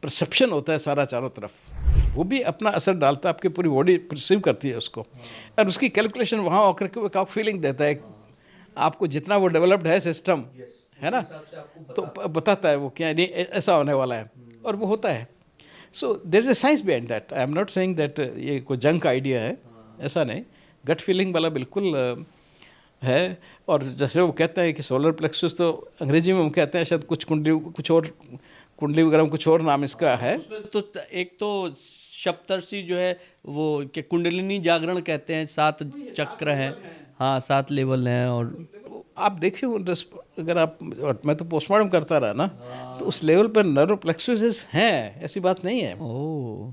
परसेप्शन होता है सारा चारों तरफ, वो भी अपना असर डालता है, आपकी पूरी बॉडी परसीव करती है उसको, और उसकी कैलकुलेशन वहाँ होकर के वो फीलिंग देता है आपको। जितना वो डेवलप्ड है सिस्टम, है ना, तो बताता है वो क्या नहीं ऐसा होने वाला है, और वो होता है। So there is a science behind that. I am not saying that ये कोई जंक आइडिया है, ऐसा नहीं। गट फीलिंग वाला बिल्कुल है। और जैसे वो कहते हैं कि सोलर प्लेक्सस, तो अंग्रेजी में हम कहते हैं शायद कुछ कुंडली वगैरह कुछ और नाम इसका है। तो एक तो सप्तर्षि जो है वो कि कुंडलिनी जागरण कहते हैं, 7 चक्र हैं, हाँ 7 लेवल हैं। और आप देखिए अगर आप, और मैं तो पोस्टमार्टम करता रहा ना, तो उस लेवल पर नर्व प्लेक्सस हैं, ऐसी बात नहीं है। ओह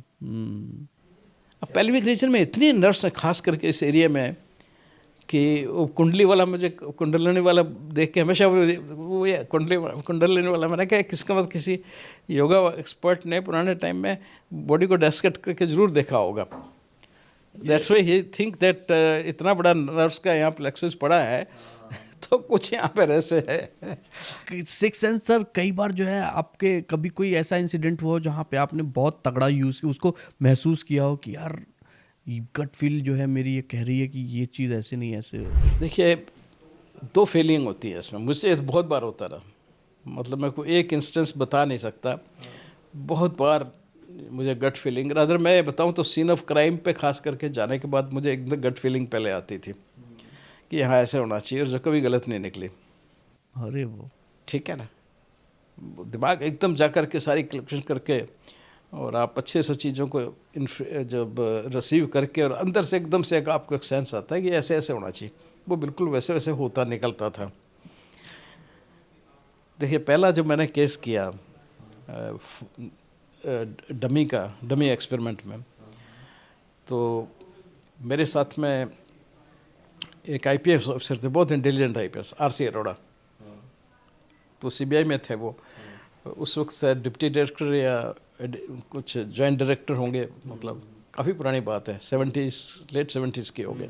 अब पेल्विक रीजन में इतनी नर्व्स हैं खास करके इस एरिया में कि वो कुंडली वाला, मुझे कुंडलिनी वाला देख के हमेशा वो ये कुंडलिनी वाला, मैंने कहा किसका मतलब किसी योगा एक्सपर्ट ने पुराने टाइम में बॉडी को डेस्केट करके ज़रूर देखा होगा। That's why he think that इतना बड़ा नर्व्स का यहाँ प्लेक्सस पड़ा है तो कुछ यहाँ पे रहस्य है। सिक्स सेंस सर, कई बार जो है आपके कभी कोई ऐसा इंसिडेंट हुआ हो जहाँ पे आपने बहुत तगड़ा यूज उसको महसूस किया हो कि यार गट फील जो है मेरी ये कह रही है कि ये चीज़ ऐसे नहीं ऐसे हो। देखिए, दो फीलिंग होती है इसमें, मुझसे बहुत बार होता रहा, मतलब मैं कोई एक इंस्टेंस बता नहीं सकता, बहुत बार मुझे गट फीलिंग, अगर मैं बताऊं तो सीन ऑफ क्राइम पे खास करके जाने के बाद मुझे एकदम गट फीलिंग पहले आती थी कि यहाँ ऐसे होना चाहिए, और जो कभी गलत नहीं निकली। अरे वो ठीक है ना, दिमाग एकदम जा कर के सारी कलेक्शन करके, और आप अच्छे से चीज़ों को जब रिसीव करके, और अंदर से एकदम से एक आपको एक सेंस आता है कि ऐसे ऐसे होना चाहिए, वो बिल्कुल वैसे वैसे होता निकलता था। देखिए, पहला जब मैंने केस किया डमी एक्सपेरिमेंट में, तो मेरे साथ में एक IPS ऑफिसर थे, बहुत इंटेलिजेंट IPS, RC अरोड़ा, तो CBI में थे वो, उस वक्त से डिप्टी डायरेक्टर या कुछ जॉइंट डायरेक्टर होंगे, मतलब काफ़ी पुरानी बात है, लेट 70s के हो गए।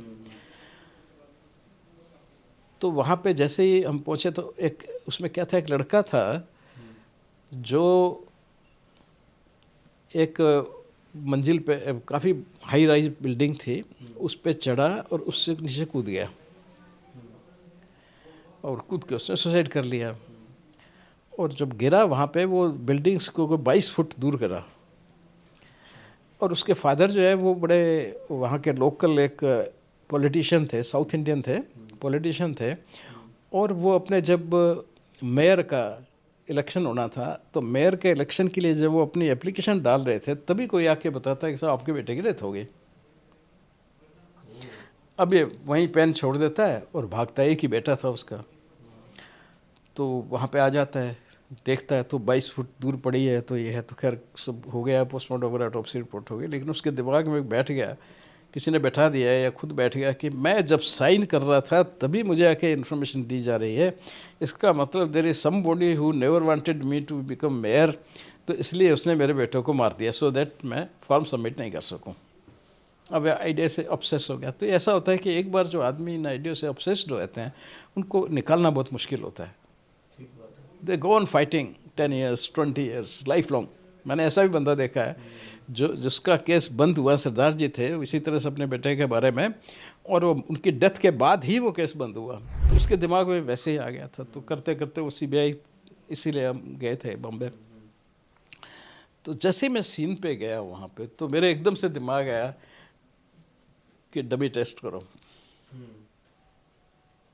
तो वहाँ पे जैसे ही हम पहुँचे तो एक उसमें क्या था, एक लड़का था जो एक मंजिल पे, काफ़ी हाई राइज बिल्डिंग थी, उस पे चढ़ा और उससे नीचे कूद गया, और कूद के उसने सुसाइड कर लिया। और जब गिरा वहाँ पे, वो बिल्डिंग्स को 22 फुट दूर गिरा, और उसके फादर जो है वो बड़े वहाँ के लोकल एक पॉलिटिशियन थे, साउथ इंडियन थे, पॉलिटिशियन थे, और वो अपने जब मेयर का इलेक्शन होना था, तो मेयर के इलेक्शन के लिए जब वो अपनी एप्लीकेशन डाल रहे थे, तभी कोई आके बताता है कि साहब आपके बेटे की डेथ हो गई। अब ये वहीं पेन छोड़ देता है और भागता है, एक ही बेटा था उसका, तो वहाँ पे आ जाता है, देखता है तो 22 फुट दूर पड़ी है, तो ये है, तो खैर सब हो गया, पोस्टमार्टम वगैरह, ऑटोप्सी रिपोर्ट हो गई, लेकिन उसके दिमाग में बैठ गया, किसी ने बैठा दिया है या खुद बैठ गया कि मैं जब साइन कर रहा था तभी मुझे आके इन्फॉर्मेशन दी जा रही है, इसका मतलब there is somebody who never wanted me to become mayor, तो इसलिए उसने मेरे बेटे को मार दिया सो दैट मैं फॉर्म सबमिट नहीं कर सकूं। अब आइडिया से ऑब्सेस हो गया। तो ऐसा होता है कि एक बार जो आदमी इन आइडिया से ऑब्सेस्ड हो जाते हैं, उनको निकालना बहुत मुश्किल होता है। They go on fighting 10 years 20 years life long. मैंने ऐसा भी बंदा देखा है जिसका केस बंद हुआ, सरदार जी थे इसी तरह से अपने बेटे के बारे में, और वो उनकी डेथ के बाद ही वो केस बंद हुआ, तो उसके दिमाग में वैसे ही आ गया था। तो करते करते वो CBI, इसीलिए हम गए थे बॉम्बे। तो जैसे मैं सीन पे गया वहाँ पे, तो मेरे एकदम से दिमाग आया कि डमी टेस्ट करो,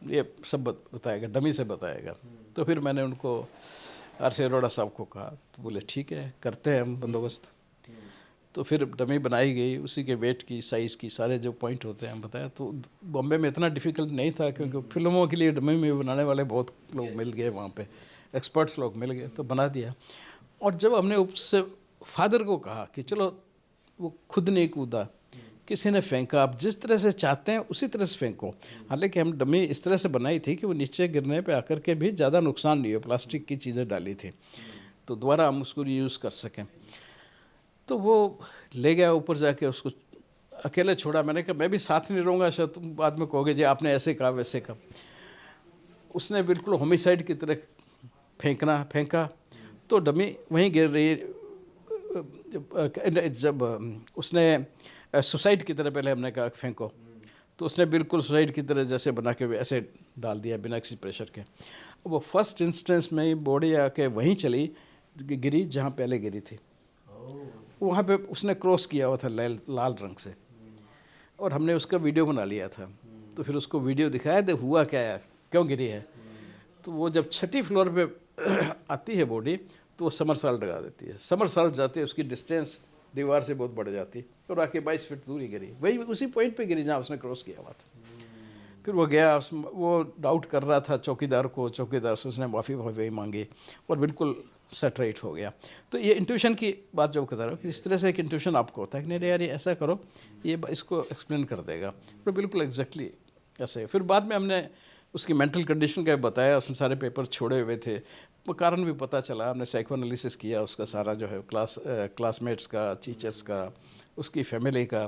ये सब बताएगा, डमी से बताएगा। तो फिर मैंने उनको RC अरोड़ा साहब को कहा, तो बोले ठीक है करते हैं हम बंदोबस्त। तो फिर डमी बनाई गई, उसी के वेट की, साइज़ की, सारे जो पॉइंट होते हैं हम बताया। तो बॉम्बे में इतना डिफ़िकल्ट नहीं था, क्योंकि फिल्मों के लिए डमी में बनाने वाले बहुत लोग मिल गए, वहाँ पे एक्सपर्ट्स लोग मिल गए, तो बना दिया। और जब हमने उससे फादर को कहा कि चलो, वो खुद नहीं कूदा, किसी ने फेंका, आप जिस तरह से चाहते हैं उसी तरह से फेंको। हालांकि हम डमी इस तरह से बनाई थी कि वो नीचे गिरने पे आकर के भी ज़्यादा नुकसान नहीं हो, प्लास्टिक की चीज़ें डाली थी, तो दोबारा हम उसको रीयूज़ कर सकें। तो वो ले गया ऊपर, जाके उसको अकेले छोड़ा। मैंने कहा मैं भी साथ नहीं रहूँगा, शायद तुम बाद में कहोगे जी आपने ऐसे कहा वैसे कहा। उसने बिल्कुल होमिसाइड की तरह फेंका, तो डमी वहीं गिर रही। जब उसने सुसाइड की तरह, पहले हमने कहा फेंको, तो उसने बिल्कुल सुसाइड की तरह जैसे बना के ऐसे डाल दिया बिना किसी प्रेशर के। वो फर्स्ट इंस्टेंस में ही बॉडी आके वहीं चली गिरी जहाँ पहले गिरी थी, वहाँ पे उसने क्रॉस किया हुआ था लाल रंग से, और हमने उसका वीडियो बना लिया था। तो फिर उसको वीडियो दिखाया, तो हुआ क्या है, क्यों गिरी है। तो वो जब 6ठी फ्लोर पे आती है बॉडी, तो वो समरसॉल्ट लगा देती है, समरसॉल्ट जाती है, उसकी डिस्टेंस दीवार से बहुत बढ़ जाती, और आके 22 फीट दूर ही गिरी, वही उसी पॉइंट पे गिरी जहाँ उसने क्रॉस किया हुआ था। फिर वो गया, वो डाउट कर रहा था चौकीदार को, चौकीदार से उसने माफ़ी मांगी और बिल्कुल सेट राइट हो गया। तो ये इंट्यूशन की बात जो बता रहा हूँ कि इस तरह से एक इंट्यूशन आपको होता है कि नहीं यार ये ऐसा करो, ये इसको एक्सप्लेन कर देगा, तो बिल्कुल एग्जैक्टली ऐसे। फिर बाद में हमने उसकी मेंटल कंडीशन का बताया, उसने सारे पेपर छोड़े हुए थे, वो कारण भी पता चला, हमने साइको एनालिसिस किया उसका सारा जो है क्लासमेट्स का, टीचर्स का, उसकी फैमिली का,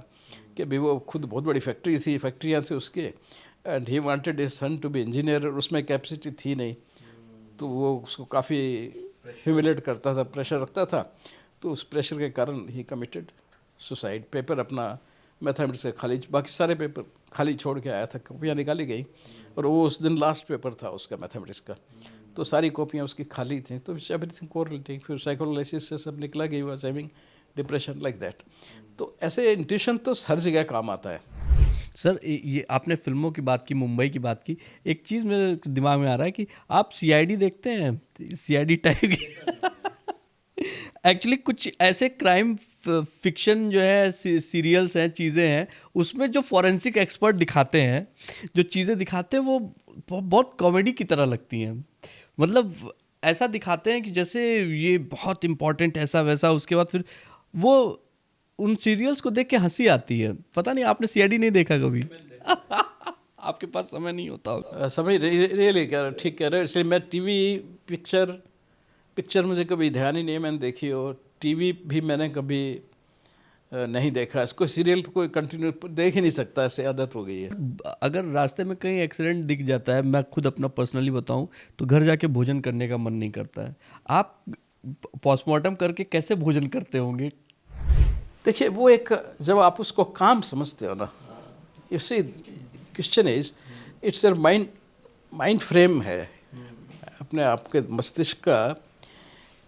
कि भाई वो खुद बहुत बड़ी फैक्ट्रियाँ थी उसके, and he wanted his son to be engineer, उसमें कैपेसिटी थी नहीं, तो वो उसको काफ़ी ह्यूमिलेट करता था, प्रेशर रखता था, तो उस प्रेशर के कारण ही कमिटेड सुसाइड। पेपर अपना मैथमेटिक्स का खाली, बाकी सारे पेपर खाली छोड़ के आया था, कॉपियाँ निकाली गई और वो उस दिन लास्ट पेपर था उसका मैथमेटिक्स का, तो सारी कॉपियाँ उसकी खाली थी। तो एवरीथिंग कोरिलेटिंग, फिर साइकोएनालिसिस से सब निकला कि was having depression like that. तो ऐसे इंट्यूशन तो हर जगह काम आता है। सर ये आपने फिल्मों की बात की, मुंबई की बात की, एक चीज़ मेरे दिमाग में आ रहा है कि आप सीआईडी देखते हैं, सीआईडी टाइप की एक्चुअली कुछ ऐसे क्राइम फिक्शन जो है सीरियल्स हैं, चीज़ें हैं, उसमें जो फॉरेंसिक एक्सपर्ट दिखाते हैं, जो चीज़ें दिखाते हैं, वो बहुत कॉमेडी की तरह लगती हैं। मतलब ऐसा दिखाते हैं कि जैसे ये बहुत इम्पोर्टेंट ऐसा वैसा, उसके बाद फिर वो उन सीरियल्स को देख के हंसी आती है। पता नहीं आपने सीआईडी नहीं देखा कभी? आपके पास समय नहीं होता होगा। समय रियली ठीक कह रहे हो, इसलिए मैं टीवी पिक्चर मुझे कभी ध्यान ही नहीं है मैंने देखी, और टीवी भी मैंने कभी नहीं देखा। इसको सीरियल तो कोई कंटिन्यू देख ही नहीं सकता, ऐसे आदत हो गई है। अगर रास्ते में कहीं एक्सीडेंट दिख जाता है, मैं खुद अपना पर्सनली बताऊं, तो घर जाके भोजन करने का मन नहीं करता है। आप पोस्टमार्टम करके कैसे भोजन करते होंगे? देखिए वो एक, जब आप उसको काम समझते हो ना, you see question is it's your mind frame है, अपने आपके मस्तिष्क का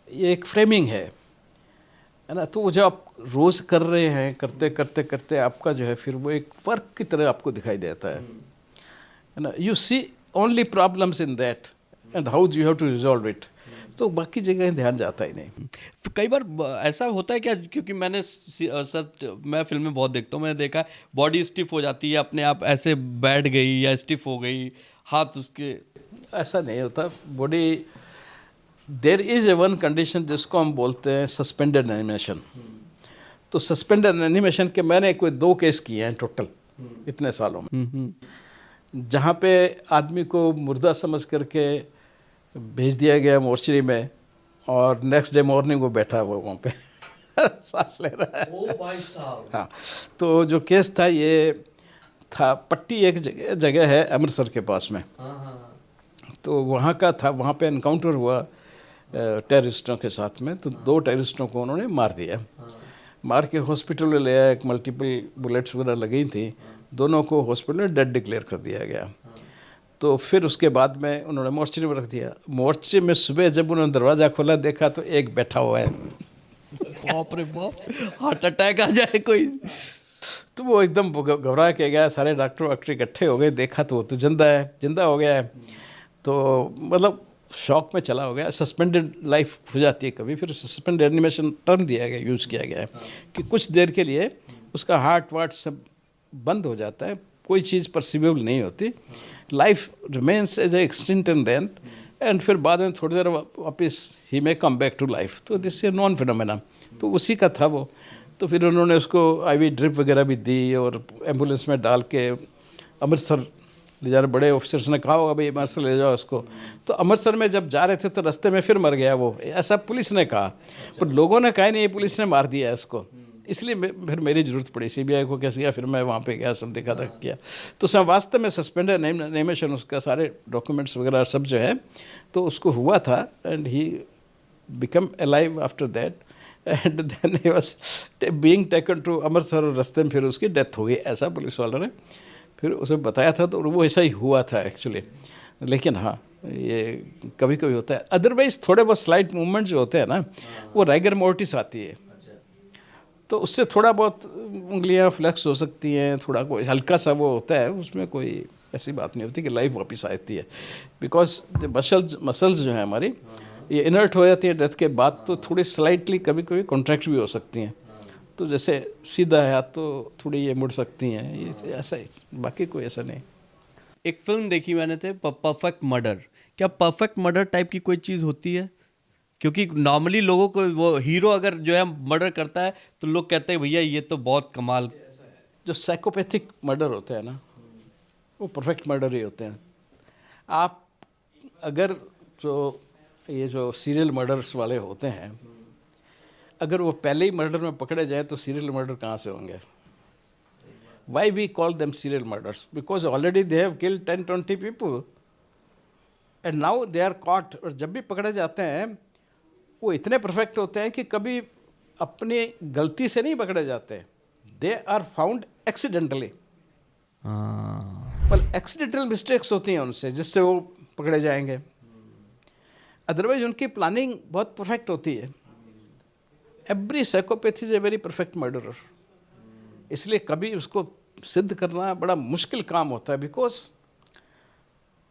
ये एक फ्रेमिंग है ना। तो वो जब आप रोज़ कर रहे हैं, करते करते करते आपका जो है फिर वो एक वर्क की तरह आपको दिखाई देता है ना। You see only problems in that and how you have to resolve it, तो बाकी जगह ध्यान जाता ही नहीं। कई बार ऐसा होता है क्या, क्योंकि मैंने सर मैं फिल्में बहुत देखता हूँ, मैंने देखा बॉडी स्टिफ हो जाती है अपने आप, ऐसे बैठ गई या स्टिफ हो गई, हाथ उसके। ऐसा नहीं होता body. There is a one condition जिसको हम बोलते हैं सस्पेंडेड एनिमेशन। तो सस्पेंडेड एनिमेशन के मैंने कोई 2 केस किए हैं टोटल इतने सालों में, जहाँ पे आदमी को मुर्दा समझ करके भेज दिया गया मोर्चरी में, और नेक्स्ट डे मॉर्निंग वो बैठा हुआ वहाँ पे सांस ले रहा है। ओ भाई साहब। हाँ, तो जो केस था ये था पट्टी, एक जगह है अमृतसर के पास में, तो वहाँ का था। वहाँ पे एनकाउंटर हुआ टेररिस्टों के साथ में, तो 2 टेररिस्टों को उन्होंने मार दिया। मार के हॉस्पिटल में ले आया, एक मल्टीपल बुलेट्स वगैरह लगी थी, दोनों को हॉस्पिटल में डेड डिक्लेयर कर दिया गया। तो फिर उसके बाद में उन्होंने मोर्चरी में रख दिया। मोर्चरी में सुबह जब उन्होंने दरवाज़ा खोला, देखा तो एक बैठा हुआ है। बाप रे बाप, हार्ट अटैक आ जाए कोई। तो वो एकदम घबरा के गया, सारे डॉक्टर इकट्ठे हो गए, देखा तो वो तो जिंदा हो गया है। तो मतलब शॉक में चला हो गया। सस्पेंडेड लाइफ हो जाती है कभी, फिर सस्पेंडेड एनिमेशन टर्म दिया गया, यूज़ किया गया है कि कुछ देर के लिए उसका हार्ट वार्ट सब बंद हो जाता है, कोई चीज़ परसिवेबल नहीं होती, life remains as a extent and then, and फिर बाद में थोड़ी देर वापस ही may come back to life. तो दिस इज नॉन फिनोमेना, तो उसी का था वो। तो फिर उन्होंने उसको IV ड्रिप वगैरह भी दी और एम्बुलेंस में डाल के अमृतसर ले जा रहे। बड़े ऑफिसर्स ने कहा होगा भाई अमृतसर ले जाओ उसको। तो अमृतसर में जब जा रहे थे तो रास्ते में फिर मर गया वो, ऐसा पुलिस ने कहा, पर लोगों ने कहा नहीं पुलिस ने मार दिया है उसको। इसलिए फिर मेरी ज़रूरत पड़ी CBI को कैसे गया, फिर मैं वहाँ पे गया, सब देखा था किया। तो सब वास्तव में सस्पेंडेड एनिमेशन, उसका सारे डॉक्यूमेंट्स वगैरह सब जो है तो उसको हुआ था, and he become alive after that, and then he was being taken to Amritsar, और रास्ते में फिर उसकी डेथ हो गई, ऐसा पुलिस वालों ने फिर उसे बताया था। तो वो ऐसा ही हुआ था एक्चुअली। लेकिन हाँ, ये कभी कभी होता है। अदरवाइज थोड़े बहुत स्लाइट मूवमेंट जो होते हैं ना, वो राइगर मोर्टिस आती है, तो उससे थोड़ा बहुत उंगलियां फ्लेक्स हो सकती हैं, थोड़ा कोई हल्का सा वो होता है, उसमें कोई ऐसी बात नहीं होती कि लाइफ वापस आती है। बिकॉज मसल्स जो हैं हमारी, ये इनर्ट हो जाती है डेथ के बाद, तो थोड़ी स्लाइटली कभी कभी कॉन्ट्रैक्ट भी हो सकती हैं। तो जैसे सीधा है हाथ तो थोड़ी ये मुड़ सकती हैं, ये ऐसा ही, बाकी कोई ऐसा नहीं। एक फिल्म देखी मैंने थे परफेक्ट मर्डर। क्या परफेक्ट मर्डर टाइप की कोई चीज़ होती है? क्योंकि नॉर्मली लोगों को वो हीरो अगर जो है मर्डर करता है तो लोग कहते हैं भैया ये तो बहुत कमाल। जो साइकोपैथिक मर्डर होते हैं ना, वो परफेक्ट मर्डर ही होते हैं। आप अगर जो ये जो सीरियल मर्डर्स वाले होते हैं, अगर वो पहले ही मर्डर में पकड़े जाए तो सीरियल मर्डर कहाँ से होंगे? Why we call them serial murders? Because already they have killed 10-20 people and now they are caught. और जब भी पकड़े जाते हैं वो इतने परफेक्ट होते हैं कि कभी अपनी गलती से नहीं पकड़े जाते, they are found accidentally. well accidental mistakes होती हैं उनसे जिससे वो पकड़े जाएंगे, अदरवाइज उनकी प्लानिंग बहुत परफेक्ट होती है। Every psychopath is a very perfect murderer. इसलिए कभी उसको सिद्ध करना बड़ा मुश्किल काम होता है, बिकॉज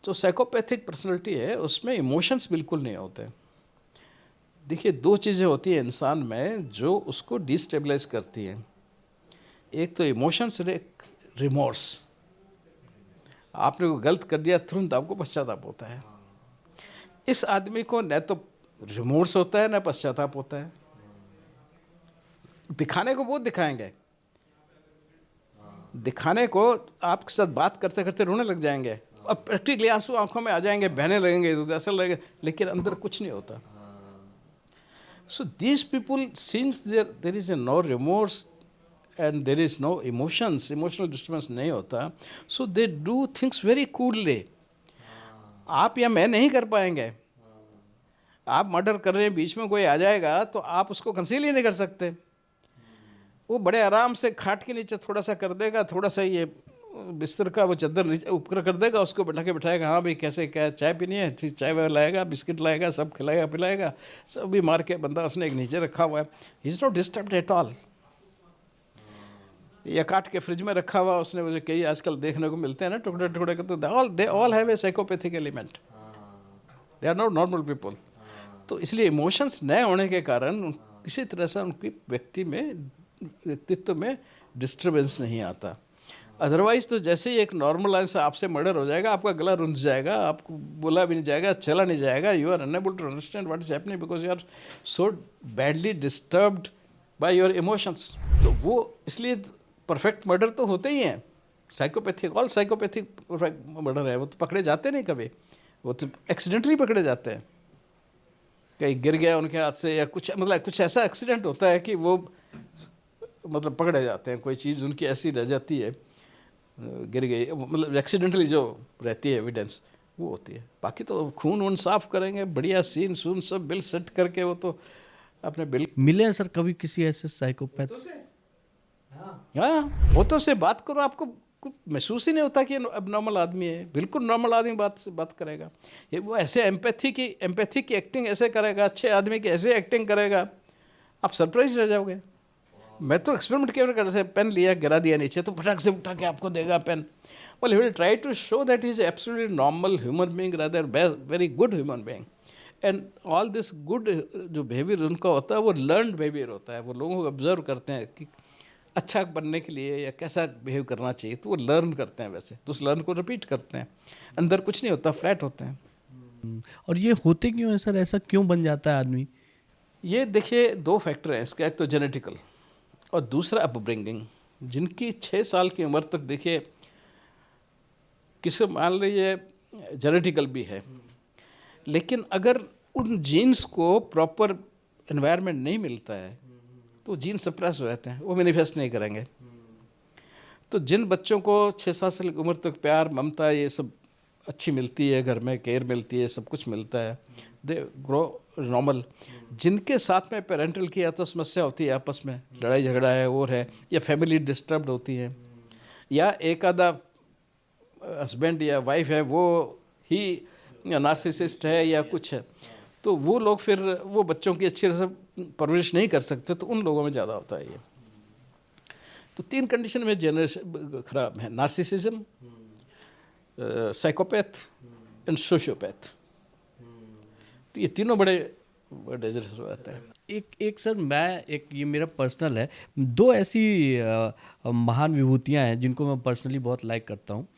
जो साइकोपैथिक पर्सनैलिटी है उसमें इमोशंस बिल्कुल नहीं होते। देखिए, दो चीज़ें होती हैं इंसान में जो उसको डिस्टेबलाइज करती हैं, एक तो इमोशंस और एक रिमोर्स। आपने को गलत कर दिया, तुरंत आपको पश्चाताप होता है। इस आदमी को न तो रिमोर्स होता है न पश्चाताप होता है। दिखाने को बहुत दिखाएंगे, दिखाने को आपके साथ बात करते करते रोने लग जाएंगे, अब प्रैक्टिकली आंसू आंखों में आ जाएंगे, बहने लगेंगे, तो ऐसा लगेगा, लेकिन अंदर कुछ नहीं होता। So these people, since there is no remorse and there is no emotions, emotional disturbance नहीं होता, so they do things very coolly. आप या मैं नहीं कर पाएंगे। आप मर्डर कर रहे हैं, बीच में कोई आ जाएगा तो आप उसको कंसील ही नहीं कर सकते। वो बड़े आराम से खाट के नीचे थोड़ा सा कर देगा, थोड़ा सा ये बिस्तर का वो चादर नीचे ऊपर कर देगा, उसको बैठा के बिठाएगा, हाँ भाई कैसे क्या चाय पीनी है, चाय वाय लाएगा, बिस्किट लाएगा, सब खिलाएगा पिलाएगा, सब भी मार के बंदा उसने एक नीचे रखा हुआ है, he is not disturbed at all. या काट के फ्रिज में रखा हुआ उसने, मुझे कई आजकल देखने को मिलते हैं ना टुकड़े टुकड़े के, तो they all have a psychopathic element, they are not normal people. तो इसलिए इमोशंस न होने के कारण किसी तरह से उनकी व्यक्तित्व में डिस्टर्बेंस नहीं आता। अदरवाइज तो जैसे ही एक नॉर्मल लाइन से आपसे मर्डर हो जाएगा, आपका गला रुंझ जाएगा, आपको बोला भी नहीं जाएगा, चला नहीं जाएगा, you are unable to understand what is happening because you are so badly disturbed by your emotions. तो वो इसलिए परफेक्ट मर्डर तो होते ही हैं। Psychopathic, all psychopathic perfect murder है, वो तो पकड़े जाते नहीं कभी, वो तो एक्सीडेंटली पकड़े जाते हैं, कहीं गिर गया उनके हाथ से या कुछ, मतलब कुछ ऐसा एक्सीडेंट होता है कि वो मतलब पकड़े जाते हैं, कोई चीज़ उनकी ऐसी रह जाती है, गिर गई, मतलब एक्सीडेंटली जो रहती है एविडेंस वो होती है। बाकी तो खून वून साफ करेंगे, बढ़िया सीन सून सब बिल सेट करके वो तो अपने बिल। मिले हैं सर कभी किसी ऐसे साइकोपैथ? हाँ, वो तो से बात करो, आपको कुछ महसूस ही नहीं होता कि अब नॉर्मल आदमी है, बिल्कुल नॉर्मल आदमी बात करेगा। ये वो ऐसे एम्पैथी की एक्टिंग ऐसे करेगा, अच्छे आदमी की ऐसे एक्टिंग करेगा, आप सरप्राइज रह जाओगे। मैं तो एक्सपेरिमेंट किया कर से पेन लिया, गिरा दिया नीचे, तो फटाक से उठा के आपको देगा pain. Well he will try to show that he is absolutely normal human being, rather very good human being. And all this good जो बिहेवियर उनका होता है वो लर्नड बिहेवियर होता है। वो लोगों को ऑब्जर्व करते हैं कि अच्छा बनने के लिए या कैसा बिहेव करना चाहिए, तो वो लर्न करते हैं वैसे, तो उस लर्न को रिपीट करते हैं। अंदर कुछ नहीं होता, फ्लैट होते हैं। और ये होते क्यों है सर, ऐसा क्यों बन जाता है आदमी? ये देखिए, दो फैक्टर हैं इसका, एक तो जेनेटिकल और दूसरा अपब्रिंगिंग। जिनकी 6 साल की उम्र तक, देखिए किसी मान लीजिए जेनेटिकल भी है, लेकिन अगर उन जीन्स को प्रॉपर एनवायरनमेंट नहीं मिलता है तो जीन सप्रेस हो जाते हैं, वो मैनिफेस्ट नहीं करेंगे। तो जिन बच्चों को 6-7 साल की उम्र तक प्यार ममता ये सब अच्छी मिलती है, घर में केयर मिलती है, सब कुछ मिलता है, दे ग्रो नॉर्मल। जिनके साथ में पेरेंटल की या तो समस्या होती है, आपस में लड़ाई झगड़ा है और है, या फैमिली डिस्टर्ब्ड होती है, या एक आधा हस्बैंड या वाइफ है वो ही नार्सिसिस्ट है या कुछ है, तो वो लोग फिर वो बच्चों की अच्छी तरह से परवरिश नहीं कर सकते, तो उन लोगों में ज़्यादा होता है ये। तो 3 कंडीशन में जनरेशन खराब है, नार्सिसिज्म, साइकोपैथ एंड सोशियोपैथ। तो ये तीनों बड़े डेंजरस हो जाते हैं। एक सर, ये मेरा पर्सनल है, 2 ऐसी महान विभूतियां हैं जिनको मैं पर्सनली बहुत लाइक करता हूँ।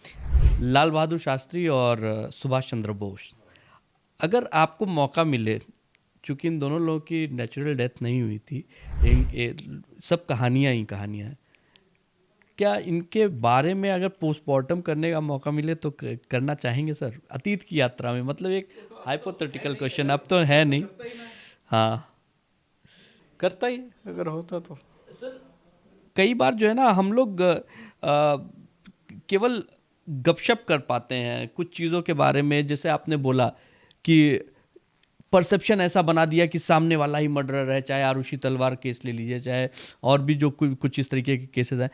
लाल बहादुर शास्त्री और सुभाष चंद्र बोस, अगर आपको मौका मिले, चूंकि इन दोनों लोगों की नेचुरल डेथ नहीं हुई थी, सब कहानियाँ ही कहानियाँ हैं, क्या इनके बारे में अगर पोस्टमार्टम करने का मौका मिले तो करना चाहेंगे सर, अतीत की यात्रा में? मतलब एक हाइपोथेटिकल क्वेश्चन, अब तो है नहीं। हाँ, करता ही अगर होता तो। कई बार जो है ना हम लोग केवल गपशप कर पाते हैं कुछ चीज़ों के बारे में, जैसे आपने बोला कि परसेप्शन ऐसा बना दिया कि सामने वाला ही मर्डरर है, चाहे आरुषि तलवार केस ले लीजिए, चाहे और भी जो कुछ इस तरीके के केसेस हैं।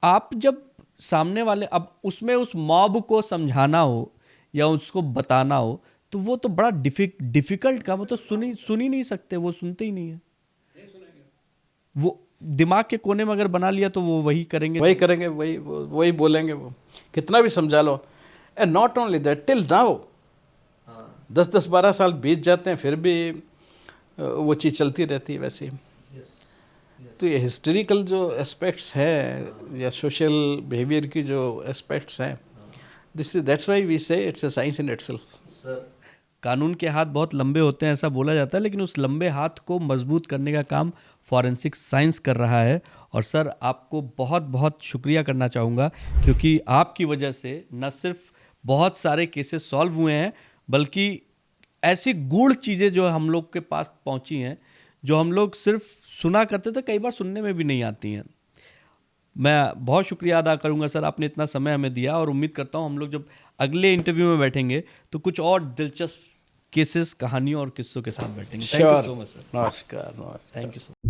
आप जब सामने वाले, अब उसमें उस मॉब को समझाना हो या उसको बताना हो, तो वो तो बड़ा डिफिकल्ट काम, वो तो सुन ही नहीं सकते, वो सुनते ही नहीं है। वो दिमाग के कोने में अगर बना लिया तो वो वही करेंगे, वही बोलेंगे, वो कितना भी समझा लो। And not only that, till now 10-12 साल बीत जाते हैं फिर भी वो चीज़ चलती रहती है वैसे ही। तो ये हिस्टोरिकल जो एस्पेक्ट्स हैं या सोशल बिहेवियर की जो एस्पेक्ट्स हैं, दैट्स व्हाई वी से it's a science in itself. कानून के हाथ बहुत लंबे होते हैं ऐसा बोला जाता है, लेकिन उस लंबे हाथ को मजबूत करने का काम फॉरेंसिक साइंस कर रहा है। और सर, आपको बहुत बहुत शुक्रिया करना चाहूँगा, क्योंकि आपकी वजह से न सिर्फ बहुत सारे केसेस सॉल्व हुए हैं, बल्कि ऐसी गूढ़ चीज़ें जो हम लोग के पास पहुँची हैं, जो हम लोग सिर्फ सुना करते थे, कई बार सुनने में भी नहीं आती हैं। मैं बहुत शुक्रिया अदा करूंगा सर, आपने इतना समय हमें दिया, और उम्मीद करता हूं हम लोग जब अगले इंटरव्यू में बैठेंगे तो कुछ और दिलचस्प केसेस, कहानियों और किस्सों के साथ बैठेंगे। Thank you so much sir. नमस्कार। Thank you so much.